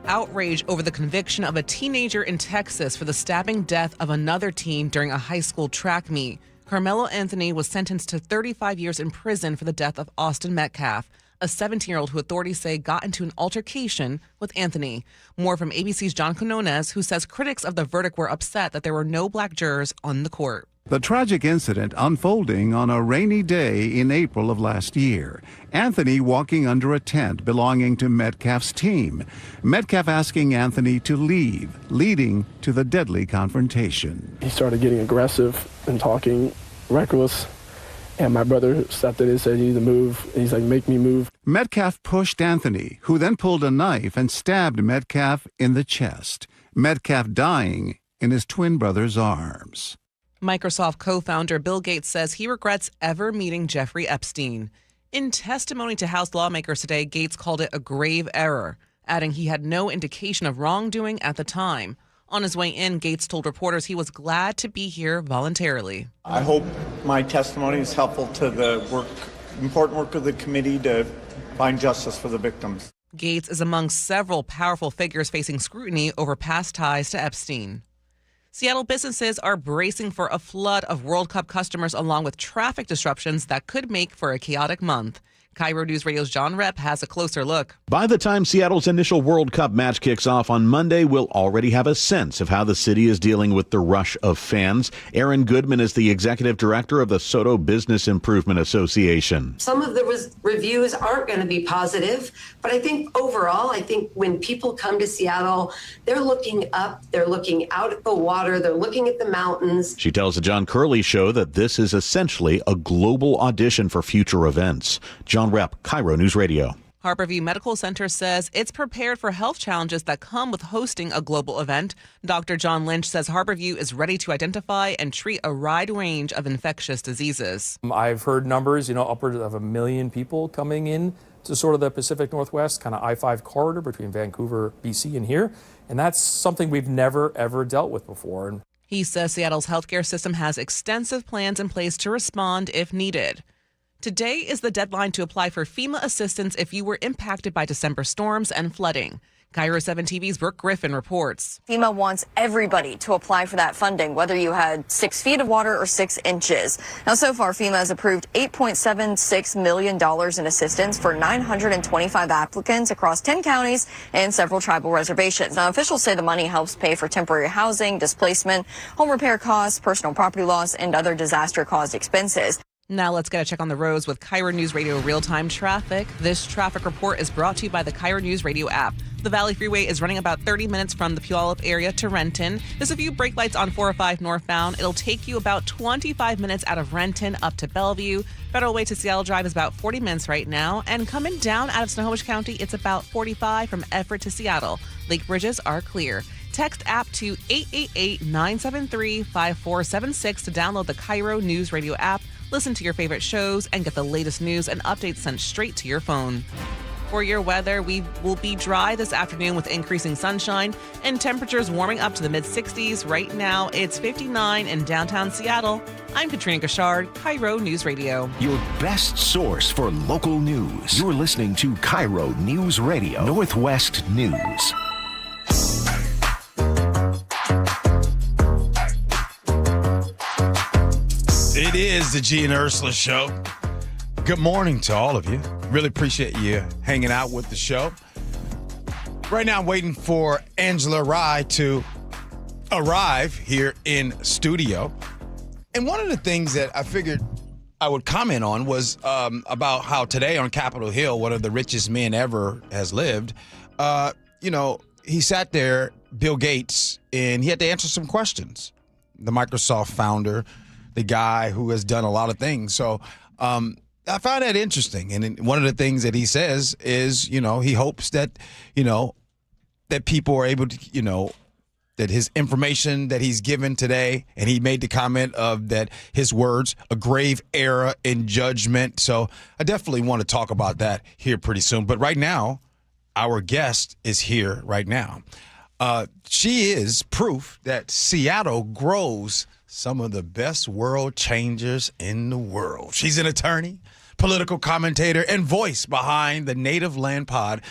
Outrage over the conviction of a teenager in Texas for the stabbing death of another teen during a high school track meet. Carmelo Anthony was sentenced to 35 years in prison for the death of Austin Metcalf, a 17-year-old who authorities say got into an altercation with Anthony. More from ABC's John Quinones, who says critics of the verdict were upset that there were no black jurors on the court. The tragic incident unfolding on a rainy day in April of last year. Anthony walking under a tent belonging to Metcalf's team. Metcalf asking Anthony to leave, leading to the deadly confrontation. He started getting aggressive and talking reckless, and my brother stepped in and said, "You need to move." And he's like, "Make me move." Metcalf pushed Anthony, who then pulled a knife and stabbed Metcalf in the chest. Metcalf dying in his twin brother's arms. Microsoft co-founder Bill Gates says he regrets ever meeting Jeffrey Epstein. In testimony to House lawmakers today, Gates called it a grave error, adding he had no indication of wrongdoing at the time. On his way in, Gates told reporters he was glad to be here voluntarily. I hope my testimony is helpful to the important work of the committee to find justice for the victims. Gates is among several powerful figures facing scrutiny over past ties to Epstein. Seattle businesses are bracing for a flood of World Cup customers along with traffic disruptions that could make for a chaotic month. KIRO News Radio's John Repp has a closer look. By the time Seattle's initial World Cup match kicks off on Monday, we'll already have a sense of how the city is dealing with the rush of fans. Erin Goodman is the executive director of the Soto Business Improvement Association. Some of the reviews aren't going to be positive, but I think overall, when people come to Seattle, they're looking up, they're looking out at the water, they're looking at the mountains. She tells the John Curley Show that this is essentially a global audition for future events. John Repp, KIRO News Radio. Harborview Medical Center says it's prepared for health challenges that come with hosting a global event. Dr. John Lynch says Harborview is ready to identify and treat a wide range of infectious diseases. I've heard numbers, upwards of 1 million people coming in to sort of the Pacific Northwest, kind of I-5 corridor between Vancouver, BC, and here. And that's something we've never, ever dealt with before. He says Seattle's healthcare system has extensive plans in place to respond if needed. Today is the deadline to apply for FEMA assistance if you were impacted by December storms and flooding. KIRO 7 TV's Brooke Griffin reports. FEMA wants everybody to apply for that funding, whether you had 6 feet of water or 6 inches. Now, so far, FEMA has approved $8.76 million in assistance for 925 applicants across 10 counties and several tribal reservations. Now, officials say the money helps pay for temporary housing, displacement, home repair costs, personal property loss, and other disaster-caused expenses. Now let's get a check on the roads with KIRO News Radio real-time traffic. This traffic report is brought to you by the KIRO News Radio app. The Valley Freeway is running about 30 minutes from the Puyallup area to Renton. There's a few brake lights on 405 northbound. It'll take you about 25 minutes out of Renton up to Bellevue. Federal Way to Seattle Drive is about 40 minutes right now. And coming down out of Snohomish County, it's about 45 from Everett to Seattle. Lake bridges are clear. Text app to 888-973-5476 to download the KIRO News Radio app. Listen to your favorite shows and get the latest news and updates sent straight to your phone. For your weather, we will be dry this afternoon with increasing sunshine and temperatures warming up to the mid-60s. Right now, it's 59 in downtown Seattle. I'm Katrina Gashard, KIRO News Radio. Your best source for local news. You're listening to KIRO News Radio, Northwest News. It is the Gee and Ursula Show. Good morning to all of you. Really appreciate you hanging out with the show. Right now, I'm waiting for Angela Rye to arrive here in studio. And one of the things that I figured I would comment on was about how today on Capitol Hill, one of the richest men ever has lived, he sat there, Bill Gates, and he had to answer some questions. The Microsoft founder, the guy who has done a lot of things. So I found that interesting. And one of the things that he says is, he hopes that, that people are able to, that his information that he's given today, and he made the comment of that his words, a grave error in judgment. So I definitely want to talk about that here pretty soon. But right now, our guest is here right now. She is proof that Seattle grows some of the best world changers in the world. She's an attorney, political commentator, and voice behind the Native Land Pod.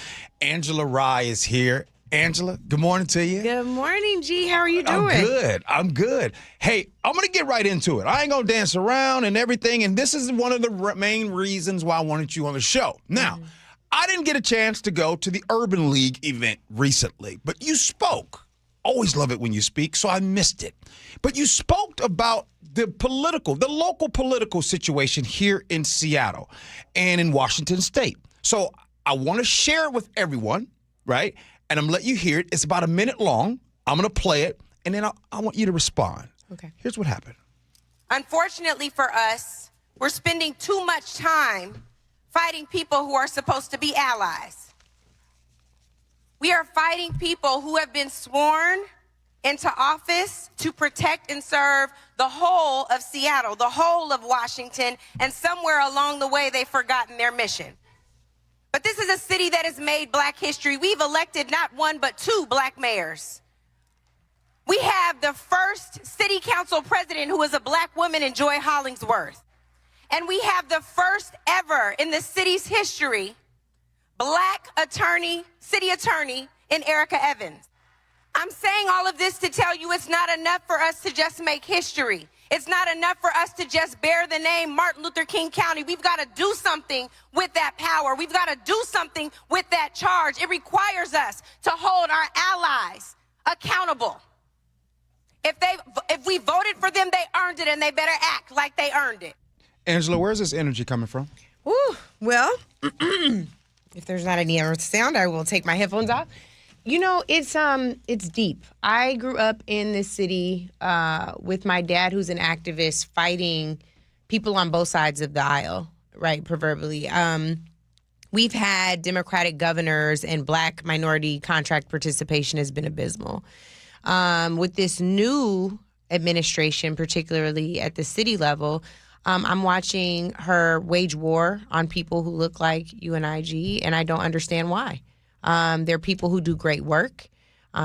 Angela Rye is here. Angela, good morning to you. Good morning, G. How are you doing? I'm good. Hey, I'm going to get right into it. I ain't going to dance around and everything, and this is one of the main reasons why I wanted you on the show. Now, I didn't get a chance to go to the Urban League event recently, but you spoke. Always love it when you speak, so I missed it. But you spoke about the local political situation here in Seattle and in Washington State. So I want to share it with everyone, right? And I'm going to let you hear it. It's about a minute long. I'm going to play it, and then I want you to respond. Okay. Here's what happened. Unfortunately for us, we're spending too much time fighting people who are supposed to be allies. We are fighting people who have been sworn into office to protect and serve the whole of Seattle, the whole of Washington, and somewhere along the way they've forgotten their mission. But this is a city that has made Black history. We've elected not one but 2 Black mayors. We have the first city council president who is a Black woman in Joy Hollingsworth. And we have the first ever in the city's history Black city attorney in Erica Evans. I'm saying all of this to tell you it's not enough for us to just make history. It's not enough for us to just bear the name Martin Luther King County. We've got to do something with that power. We've got to do something with that charge. It requires us to hold our allies accountable. If we voted for them, they earned it, and they better act like they earned it. Angela, where's this energy coming from? Ooh, well, if there's not any other sound, I will take my headphones off. You know, it's deep. I grew up in this city with my dad, who's an activist, fighting people on both sides of the aisle, right, proverbially. We've had Democratic governors, and Black minority contract participation has been abysmal. With this new administration, particularly at the city level, I'm watching her wage war on people who look like you and and I don't understand why. There are people who do great work.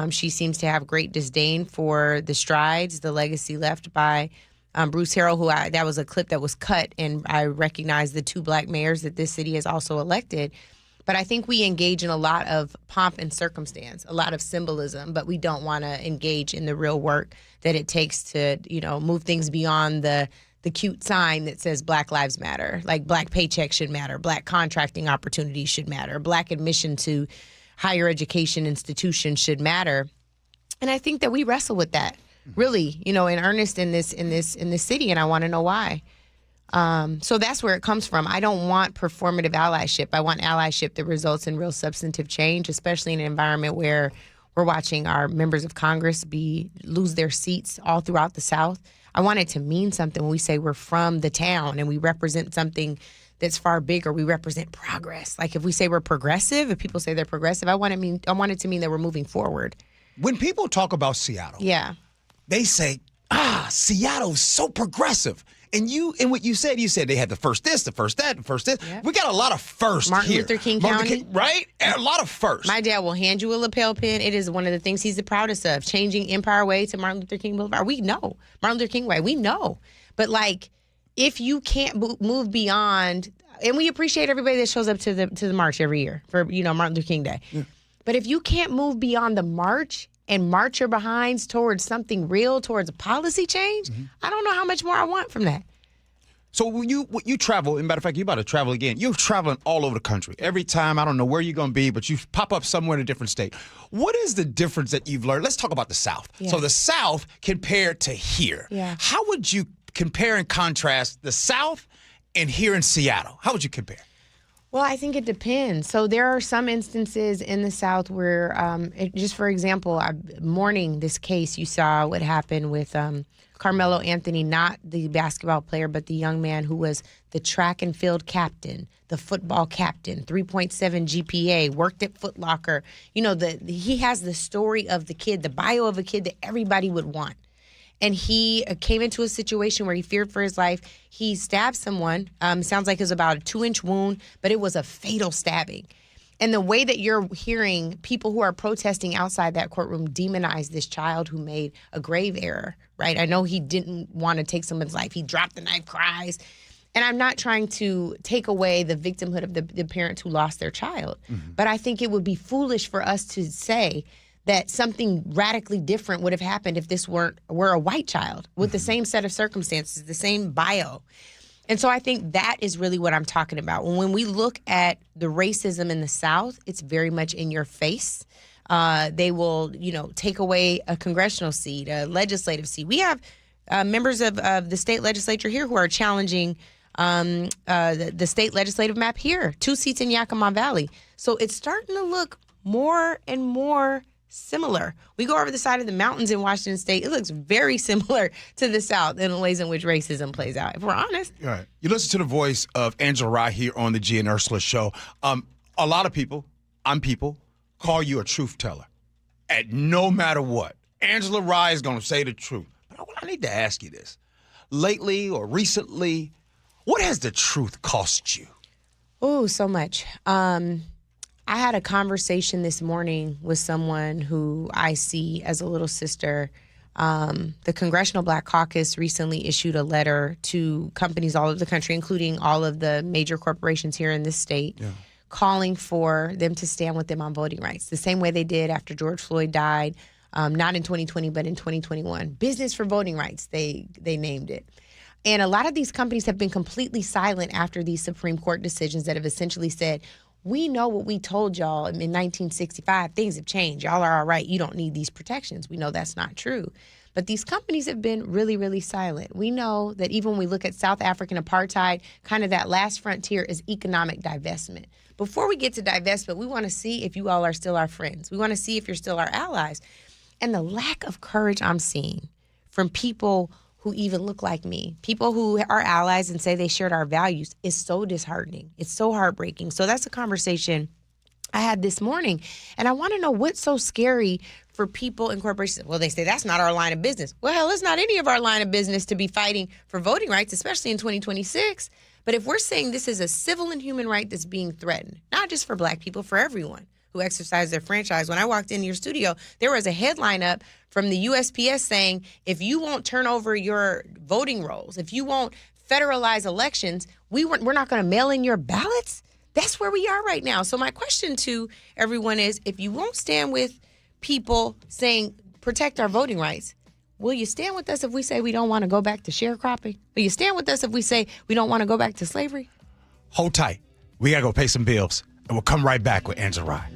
She seems to have great disdain for the strides, the legacy left by Bruce Harrell, that was a clip that was cut, and I recognize the 2 Black mayors that this city has also elected. But I think we engage in a lot of pomp and circumstance, a lot of symbolism, but we don't want to engage in the real work that it takes to, move things beyond the cute sign that says Black Lives Matter, like Black paychecks should matter, Black contracting opportunities should matter, Black admission to higher education institutions should matter. And I think that we wrestle with that, really, in earnest in this city, and I want to know why. So that's where it comes from. I don't want performative allyship. I want allyship that results in real substantive change, especially in an environment where we're watching our members of Congress lose their seats all throughout the South. I want it to mean something when we say we're from the town and we represent something that's far bigger. We represent progress. Like if we say we're progressive, if people say they're progressive, I want it to mean that we're moving forward. When people talk about Seattle, they say, Seattle's so progressive. And what you said they had the first this, the first that, the first this. Yep. We got a lot of firsts Martin here. Luther King County. Right? A lot of firsts. My dad will hand you a lapel pin. It is one of the things he's the proudest of. Changing Empire Way to Martin Luther King Boulevard. We know. Martin Luther King Way. We know. But if you can't move beyond, and we appreciate everybody that shows up to the march every year for, Martin Luther King Day. Yeah. But if you can't move beyond the march and march your behinds towards something real, towards a policy change, I don't know how much more I want from that. So when you travel, as a matter of fact, you're about to travel again. You're traveling all over the country. Every time, I don't know where you're going to be, but you pop up somewhere in a different state. What is the difference that you've learned? Let's talk about the South. Yeah. So the South compared to here. Yeah. How would you compare and contrast the South and here in Seattle? How would you compare? Well, I think it depends. So there are some instances in the South where, just for example, mourning this case, you saw what happened with Carmelo Anthony, not the basketball player, but the young man who was the track and field captain, the football captain, 3.7 GPA, worked at Foot Locker. He has the story of the kid, the bio of a kid that everybody would want. And he came into a situation where he feared for his life. He stabbed someone. Sounds like it was about a 2-inch wound, but it was a fatal stabbing. And the way that you're hearing people who are protesting outside that courtroom demonize this child who made a grave error, right? I know he didn't want to take someone's life. He dropped the knife, cries. And I'm not trying to take away the victimhood of the parents who lost their child. Mm-hmm. But I think it would be foolish for us to say that something radically different would have happened if this were a white child with the same set of circumstances, the same bio. And so I think that is really what I'm talking about. When we look at the racism in the South, it's very much in your face. They will, take away a congressional seat, a legislative seat. We have members of the state legislature here who are challenging the state legislative map here, 2 seats in Yakima Valley. So it's starting to look more and more similar. We go over the side of the mountains in Washington State. It looks very similar to the South in the ways in which racism plays out, if we're honest. All right. You listen to the voice of Angela Rye here on the Gee and Ursula Show. A lot of people, call you a truth teller. And no matter what, Angela Rye is going to say the truth. But I need to ask you this. Lately or recently, what has the truth cost you? Oh, so much. I had a conversation this morning with someone who I see as a little sister. The Congressional Black Caucus recently issued a letter to companies all over the country, including all of the major corporations here in this state, calling for them to stand with them on voting rights, the same way they did after George Floyd died, not in 2020, but in 2021. Business for voting rights, they named it. And a lot of these companies have been completely silent after these Supreme Court decisions that have essentially said, we know what we told y'all in 1965. Things have changed. Y'all are all right. You don't need these protections. We know that's not true. But these companies have been really, really silent. We know that even when we look at South African apartheid, kind of that last frontier is economic divestment. Before we get to divestment, we want to see if you all are still our friends. We want to see if you're still our allies. And the lack of courage I'm seeing from people who even look like me, people who are allies and say they shared our values, is so disheartening. It's so heartbreaking. So that's a conversation I had this morning. And I want to know what's so scary for people in corporations. Well, they say that's not our line of business. Well, hell, it's not any of our line of business to be fighting for voting rights, especially in 2026. But if we're saying this is a civil and human right that's being threatened, not just for Black people, for everyone who exercise their franchise. When I walked into your studio, there was a headline up from the USPS saying, if you won't turn over your voting rolls, if you won't federalize elections, we're not going to mail in your ballots. That's where we are right now. So my question to everyone is, if you won't stand with people saying protect our voting rights, will you stand with us if we say we don't want to go back to sharecropping? Will you stand with us if we say we don't want to go back to slavery? Hold tight. We got to go pay some bills. And we'll come right back with Angela Rye.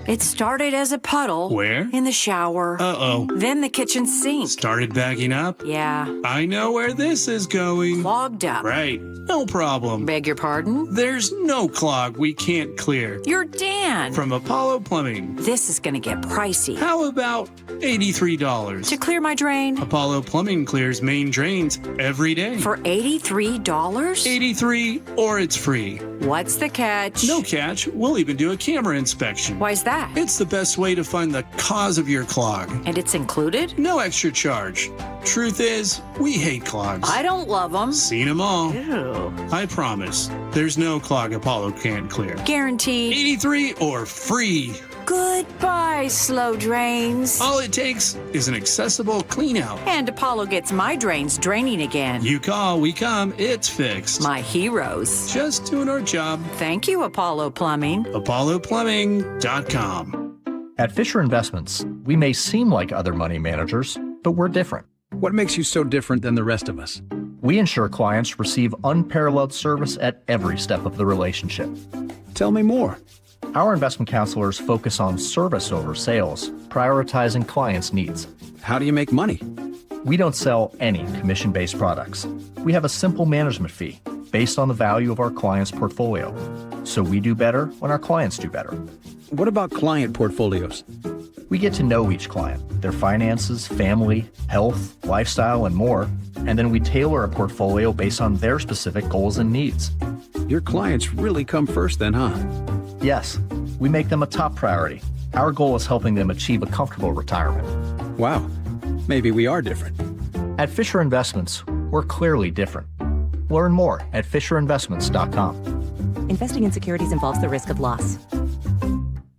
It started as a puddle. Where? In the shower. Uh-oh. Then the kitchen sink. Started backing up? Yeah. I know where this is going. Clogged up. Right. No problem. Beg your pardon? There's no clog we can't clear. You're Dan. From Apollo Plumbing. This is going to get pricey. How about $83? To clear my drain? Apollo Plumbing clears main drains every day. For $83? $83 or it's free. What's the catch? No catch. We'll even do a camera inspection. Why's that? It's the best way to find the cause of your clog. And it's included? No extra charge. Truth is, we hate clogs. I don't love them. Seen them all. Ew. I promise, there's no clog Apollo can't clear. Guaranteed. 83 or free. Goodbye, slow drains. All it takes is an accessible clean out. And Apollo gets my drains draining again. You call, we come, it's fixed. My heroes. Just doing our job. Thank you, Apollo Plumbing. ApolloPlumbing.com. At Fisher Investments, we may seem like other money managers, but we're different. What makes you so different than the rest of us? We ensure clients receive unparalleled service at every step of the relationship. Tell me more. Our investment counselors focus on service over sales, prioritizing clients' needs. How do you make money? We don't sell any commission-based products. We have a simple management fee based on the value of our clients' portfolio. So we do better when our clients do better. What about client portfolios? We get to know each client, their finances, family, health, lifestyle, and more, and then we tailor a portfolio based on their specific goals and needs. Your clients really come first then, huh? Yes, we make them a top priority. Our goal is helping them achieve a comfortable retirement. Wow, maybe we are different. At Fisher Investments, we're clearly different. Learn more at FisherInvestments.com. Investing in securities involves the risk of loss.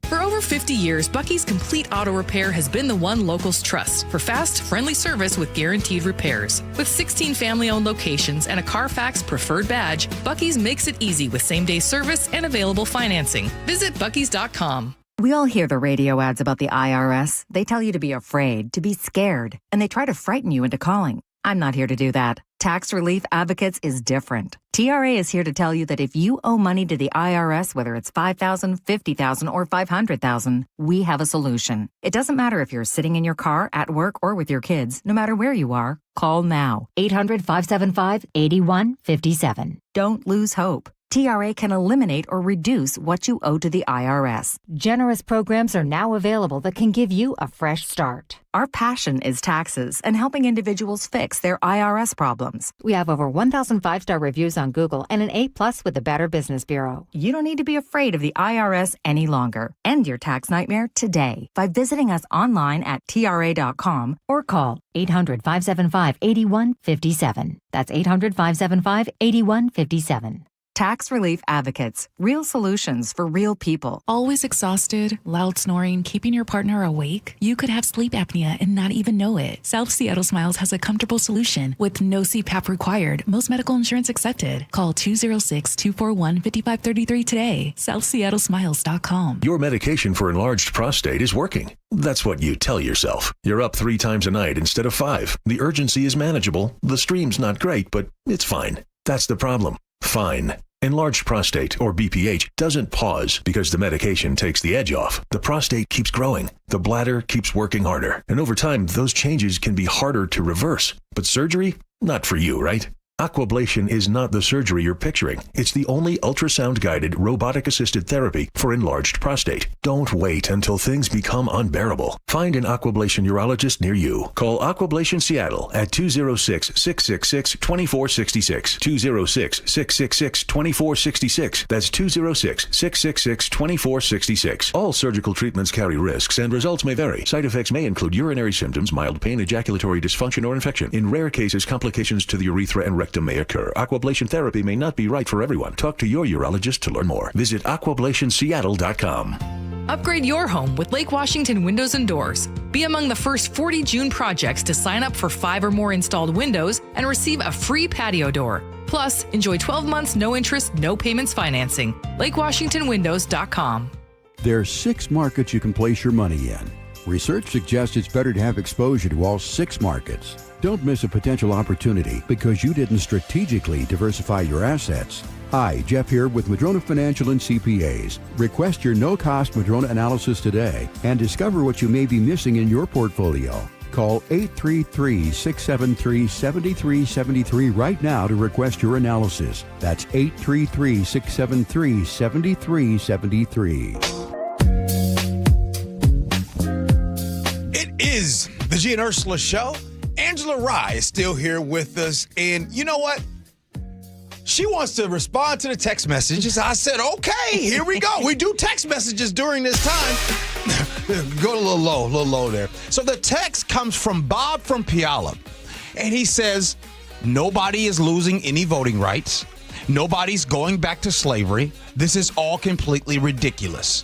For over 50 years, Bucky's Complete Auto Repair has been the one locals trust for fast, friendly service with guaranteed repairs. With 16 family-owned locations and a Carfax preferred badge, Bucky's makes it easy with same-day service and available financing. Visit Bucky's.com. We all hear the radio ads about the IRS. They tell you to be afraid, to be scared, and they try to frighten you into calling. I'm not here to do that. Tax Relief Advocates is different. TRA is here to tell you that if you owe money to the IRS, whether it's $5,000, $50,000, or $500,000, we have a solution. It doesn't matter if you're sitting in your car, at work, or with your kids. No matter where you are, call now. 800-575-8157. Don't lose hope. TRA can eliminate or reduce what you owe to the IRS. Generous programs are now available that can give you a fresh start. Our passion is taxes and helping individuals fix their IRS problems. We have over 1,000 5-star reviews on Google and an A+ with the Better Business Bureau. You don't need to be afraid of the IRS any longer. End your tax nightmare today by visiting us online at TRA.com or call 800-575-8157. That's 800-575-8157. Tax Relief Advocates. Real solutions for real people. Always exhausted, loud snoring, keeping your partner awake? You could have sleep apnea and not even know it. South Seattle Smiles has a comfortable solution with no CPAP required. Most medical insurance accepted. Call 206-241-5533 today. SouthSeattleSmiles.com. Your medication for enlarged prostate is working. That's what you tell yourself. You're up 3 times a night instead of 5. The urgency is manageable. The stream's not great, but it's fine. That's the problem. Fine. Enlarged prostate, or BPH, doesn't pause because the medication takes the edge off. The prostate keeps growing. The bladder keeps working harder. And over time, those changes can be harder to reverse. But surgery? Not for you, right? Aquablation is not the surgery you're picturing. It's the only ultrasound-guided, robotic-assisted therapy for enlarged prostate. Don't wait until things become unbearable. Find an Aquablation urologist near you. Call Aquablation Seattle at 206-666-2466. 206-666-2466. That's 206-666-2466. All surgical treatments carry risks and results may vary. Side effects may include urinary symptoms, mild pain, ejaculatory dysfunction, or infection. In rare cases, complications to the urethra and rectum may occur. Aquablation therapy may not be right for everyone. Talk to your urologist to learn more. Visit aquablationseattle.com. Upgrade your home with Lake Washington Windows and Doors. Be among the first 40 June projects to sign up for 5 or more installed windows and receive a free patio door. Plus, enjoy 12 months, no interest, no payments financing. LakeWashingtonWindows.com. There are 6 markets you can place your money in. Research suggests it's better to have exposure to all 6 markets. Don't miss a potential opportunity because you didn't strategically diversify your assets. Hi, Jeff here with Madrona Financial and CPAs. Request your no-cost Madrona analysis today and discover what you may be missing in your portfolio. Call 833-673-7373 right now to request your analysis. That's 833-673-7373. It is the Gee and Ursula Show. Angela Rye is still here with us. And you know what? She wants to respond to the text messages. I said, okay, here we go. We do text messages during this time. Go a little low there. So the text comes from Bob from Puyallup. And he says, nobody is losing any voting rights. Nobody's going back to slavery. This is all completely ridiculous.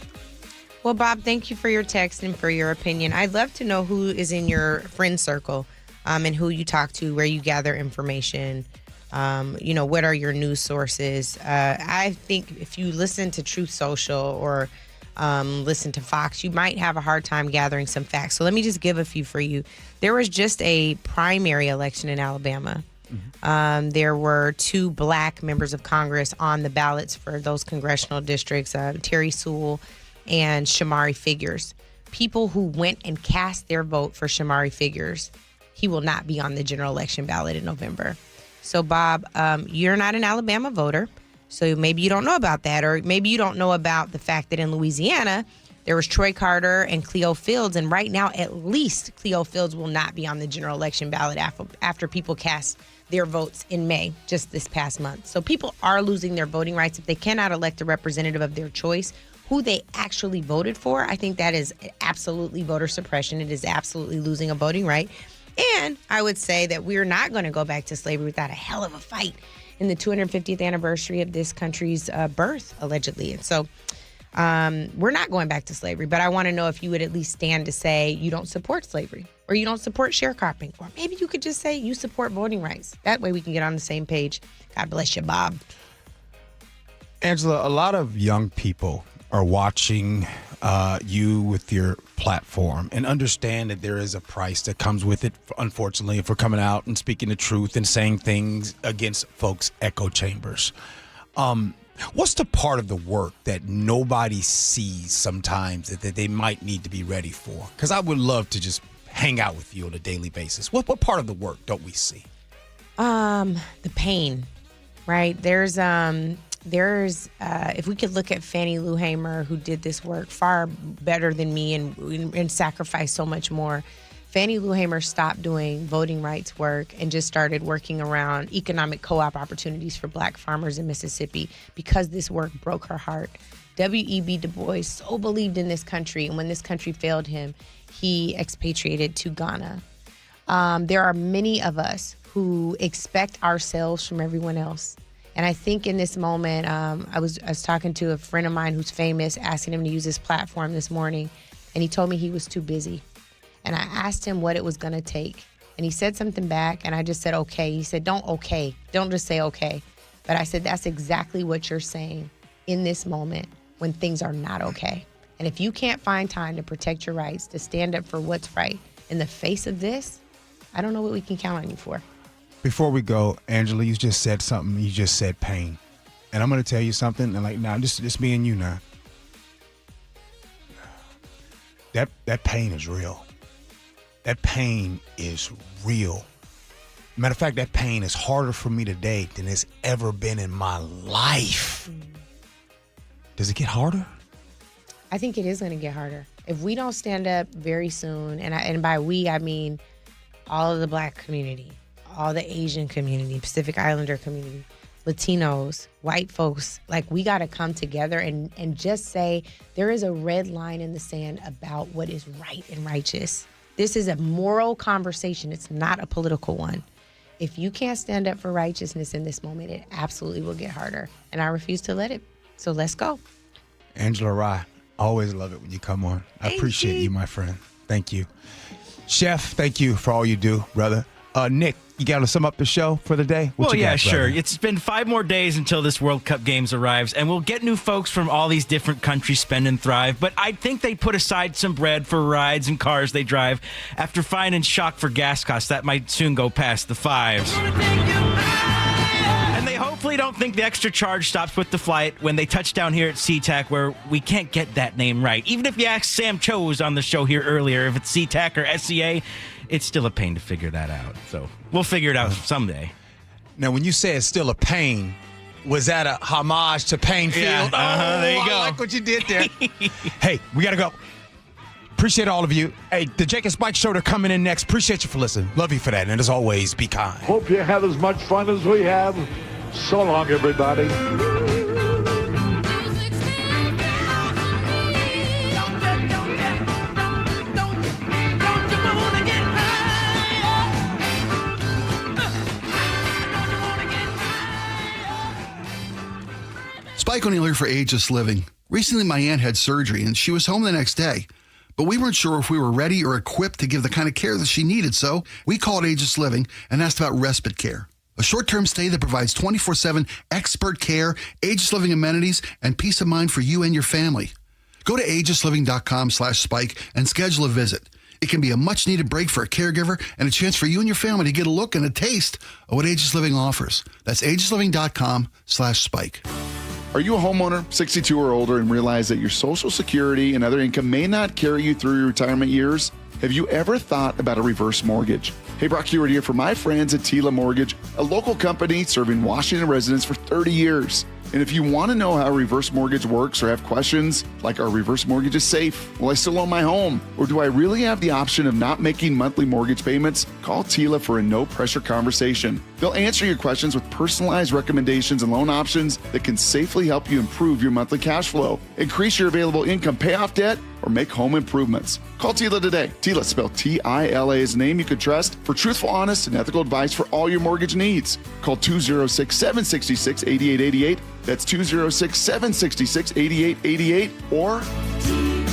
Well, Bob, thank you for your text and for your opinion. I'd love to know who is in your friend circle and who you talk to, where you gather information. What are your news sources? I think if you listen to Truth Social or listen to Fox, you might have a hard time gathering some facts. So let me just give a few for you. There was just a primary election in Alabama. Mm-hmm. There were 2 black members of Congress on the ballots for those congressional districts, Terry Sewell and Shamari Figures. People who went and cast their vote for Shamari Figures, he will not be on the general election ballot in November. So, Bob, you're not an Alabama voter, so maybe you don't know about that, or maybe you don't know about the fact that in Louisiana, there was Troy Carter and Cleo Fields, and right now, at least Cleo Fields will not be on the general election ballot after people cast their votes in May, just this past month. So people are losing their voting rights. If they cannot elect a representative of their choice, who they actually voted for, I think that is absolutely voter suppression. It is absolutely losing a voting right. And I would say that we're not going to go back to slavery without a hell of a fight in the 250th anniversary of this country's birth, allegedly. And so we're not going back to slavery. But I want to know if you would at least stand to say you don't support slavery or you don't support sharecropping. Or maybe you could just say you support voting rights. That way we can get on the same page. God bless you, Bob. Angela, a lot of young people are watching you with your platform, and understand that there is a price that comes with it, unfortunately, for coming out and speaking the truth and saying things against folks' echo chambers. What's the part of the work that nobody sees sometimes that they might need to be ready for? Because I would love to just hang out with you on a daily basis. What part of the work don't we see? The pain, right? There's if we could look at Fannie Lou Hamer, who did this work far better than me and sacrificed so much more. Fannie Lou Hamer stopped doing voting rights work and just started working around economic co-op opportunities for Black farmers in Mississippi because this work broke her heart. W.E.B. Du Bois so believed in this country, and when this country failed him, he expatriated to Ghana. There are many of us who expect ourselves from everyone else. And I think in this moment, I was talking to a friend of mine who's famous, asking him to use his platform this morning, and he told me he was too busy. And I asked him what it was going to take. And he said something back, and I just said, okay. He said, don't just say okay. But I said, that's exactly what you're saying in this moment when things are not okay. And if you can't find time to protect your rights, to stand up for what's right in the face of this, I don't know what we can count on you for. Before we go, Angela, you just said something. You just said pain. And I'm going to tell you something. And like, now, just me and you now. That pain is real. That pain is real. Matter of fact, that pain is harder for me today than it's ever been in my life. Does it get harder? I think it is going to get harder. If we don't stand up very soon, and by we, I mean all of the Black community, all the Asian community, Pacific Islander community, Latinos, white folks, like we got to come together and just say there is a red line in the sand about what is right and righteous. This is a moral conversation. It's not a political one. If you can't stand up for righteousness in this moment, it absolutely will get harder. And I refuse to let it. So let's go. Angela Rye, always love it when you come on. I appreciate you, my friend. Thank you. Chef, thank you for all you do, brother. Nick, you got to sum up the show for the day? Well, yeah, sure. It's been 5 more days until this World Cup games arrives, and we'll get new folks from all these different countries spend and thrive, but I think they put aside some bread for rides and cars they drive after finding shock for gas costs that might soon go past the 5s. And they hopefully don't think the extra charge stops with the flight when they touch down here at SeaTac, where we can't get that name right. Even if you ask Sam Chose on the show here earlier if it's SeaTac or SEA, it's still a pain to figure that out. So we'll figure it out someday. Now, when you say it's still a pain, was that a homage to Painfield? Yeah, there you go. I like what you did there. Hey, we got to go. Appreciate all of you. Hey, the Jake and Spike Show, they're coming in next. Appreciate you for listening. Love you for that. And as always, be kind. Hope you had as much fun as we have. So long, everybody. Spike O'Neill here for Ageless Living. Recently, my aunt had surgery, and she was home the next day. But we weren't sure if we were ready or equipped to give the kind of care that she needed, so we called Ageless Living and asked about respite care. A short-term stay that provides 24/7 expert care, Ageless Living amenities, and peace of mind for you and your family. Go to agelessliving.com/spike and schedule a visit. It can be a much-needed break for a caregiver and a chance for you and your family to get a look and a taste of what Ageless Living offers. That's agelessliving.com/spike. Are you a homeowner, 62 or older, and realize that your Social Security and other income may not carry you through your retirement years? Have you ever thought about a reverse mortgage? Hey, Brock Hewitt here for my friends at Tila Mortgage, a local company serving Washington residents for 30 years. And if you want to know how a reverse mortgage works or have questions like, are reverse mortgages safe? Will I still own my home? Or do I really have the option of not making monthly mortgage payments? Call Tila for a no-pressure conversation. They'll answer your questions with personalized recommendations and loan options that can safely help you improve your monthly cash flow, increase your available income, pay off debt, or make home improvements. Call Tila today. Tila, spelled T-I-L-A, is a name you can trust for truthful, honest, and ethical advice for all your mortgage needs. Call 206-766-8888. That's 206-766-8888 or TILA,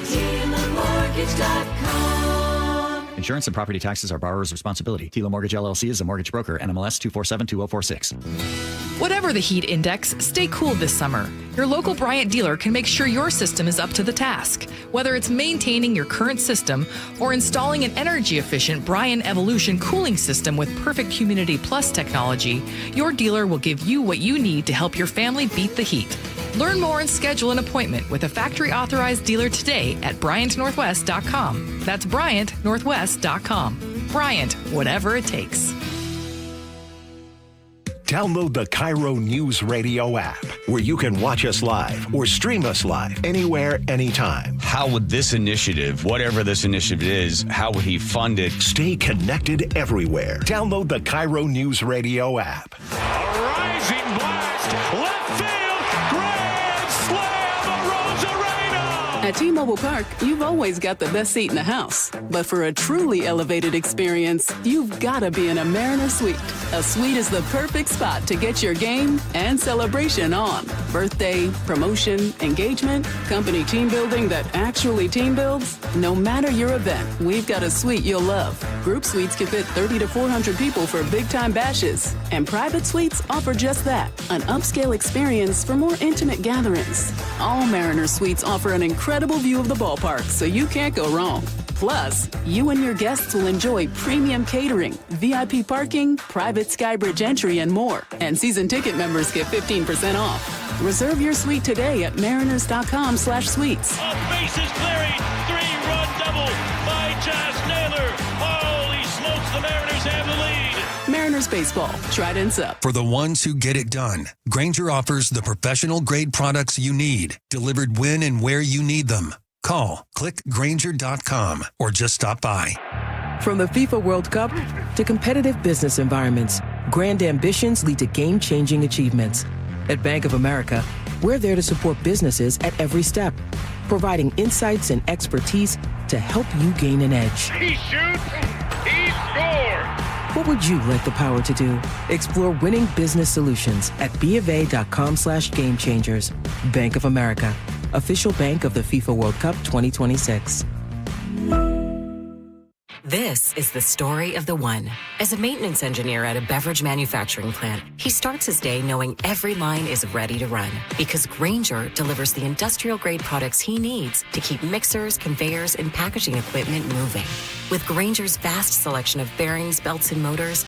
TILAMortgage.com. Insurance and property taxes are borrower's responsibility. TILO Mortgage LLC is a mortgage broker. NMLS 2472046. Whatever the heat index, stay cool this summer. Your local Bryant dealer can make sure your system is up to the task. Whether it's maintaining your current system or installing an energy-efficient Bryant Evolution cooling system with Perfect Humidity Plus technology, your dealer will give you what you need to help your family beat the heat. Learn more and schedule an appointment with a factory-authorized dealer today at BryantNorthwest.com. That's BryantNorthwest.com. Bryant, whatever it takes. Download the KIRO Newsradio app, where you can watch us live or stream us live anywhere, anytime. How would this initiative, whatever this initiative is, how would he fund it? Stay connected everywhere. Download the KIRO Newsradio app. A rising blast, left field, grand slam, Rosarena! At T-Mobile Park, you've always got the best seat in the house. But for a truly elevated experience, you've got to be in a Mariner Suite. A suite is the perfect spot to get your game and celebration on. Birthday, promotion, engagement, company team building that actually team builds. No matter your event, we've got a suite you'll love. Group suites can fit 30 to 400 people for big-time bashes. And private suites offer just that, an upscale experience for more intimate gatherings. All Mariner Suites offer an incredible view of the ballpark, so you can't go wrong. Plus, you and your guests will enjoy premium catering, VIP parking, private Skybridge entry, and more. And season ticket members get 15% off. Reserve your suite today at mariners.com/suites. Bases clearing, 3-run double by Josh Naylor. Holy smokes, the Mariners have the lead. Mariners baseball, Trident's up. For the ones who get it done, Grainger offers the professional-grade products you need, delivered when and where you need them. Call, click Grainger.com, or just stop by. From the FIFA World Cup to competitive business environments, grand ambitions lead to game-changing achievements. At Bank of America, we're there to support businesses at every step, providing insights and expertise to help you gain an edge. He shoots, he scores! What would you like the power to do? Explore winning business solutions at BofA.com/gamechangers. Bank of America, official bank of the FIFA World Cup 2026. This is the story of the one. As a maintenance engineer at a beverage manufacturing plant, he starts his day knowing every line is ready to run because Grainger delivers the industrial-grade products he needs to keep mixers, conveyors, and packaging equipment moving. With Grainger's vast selection of bearings, belts, and motors,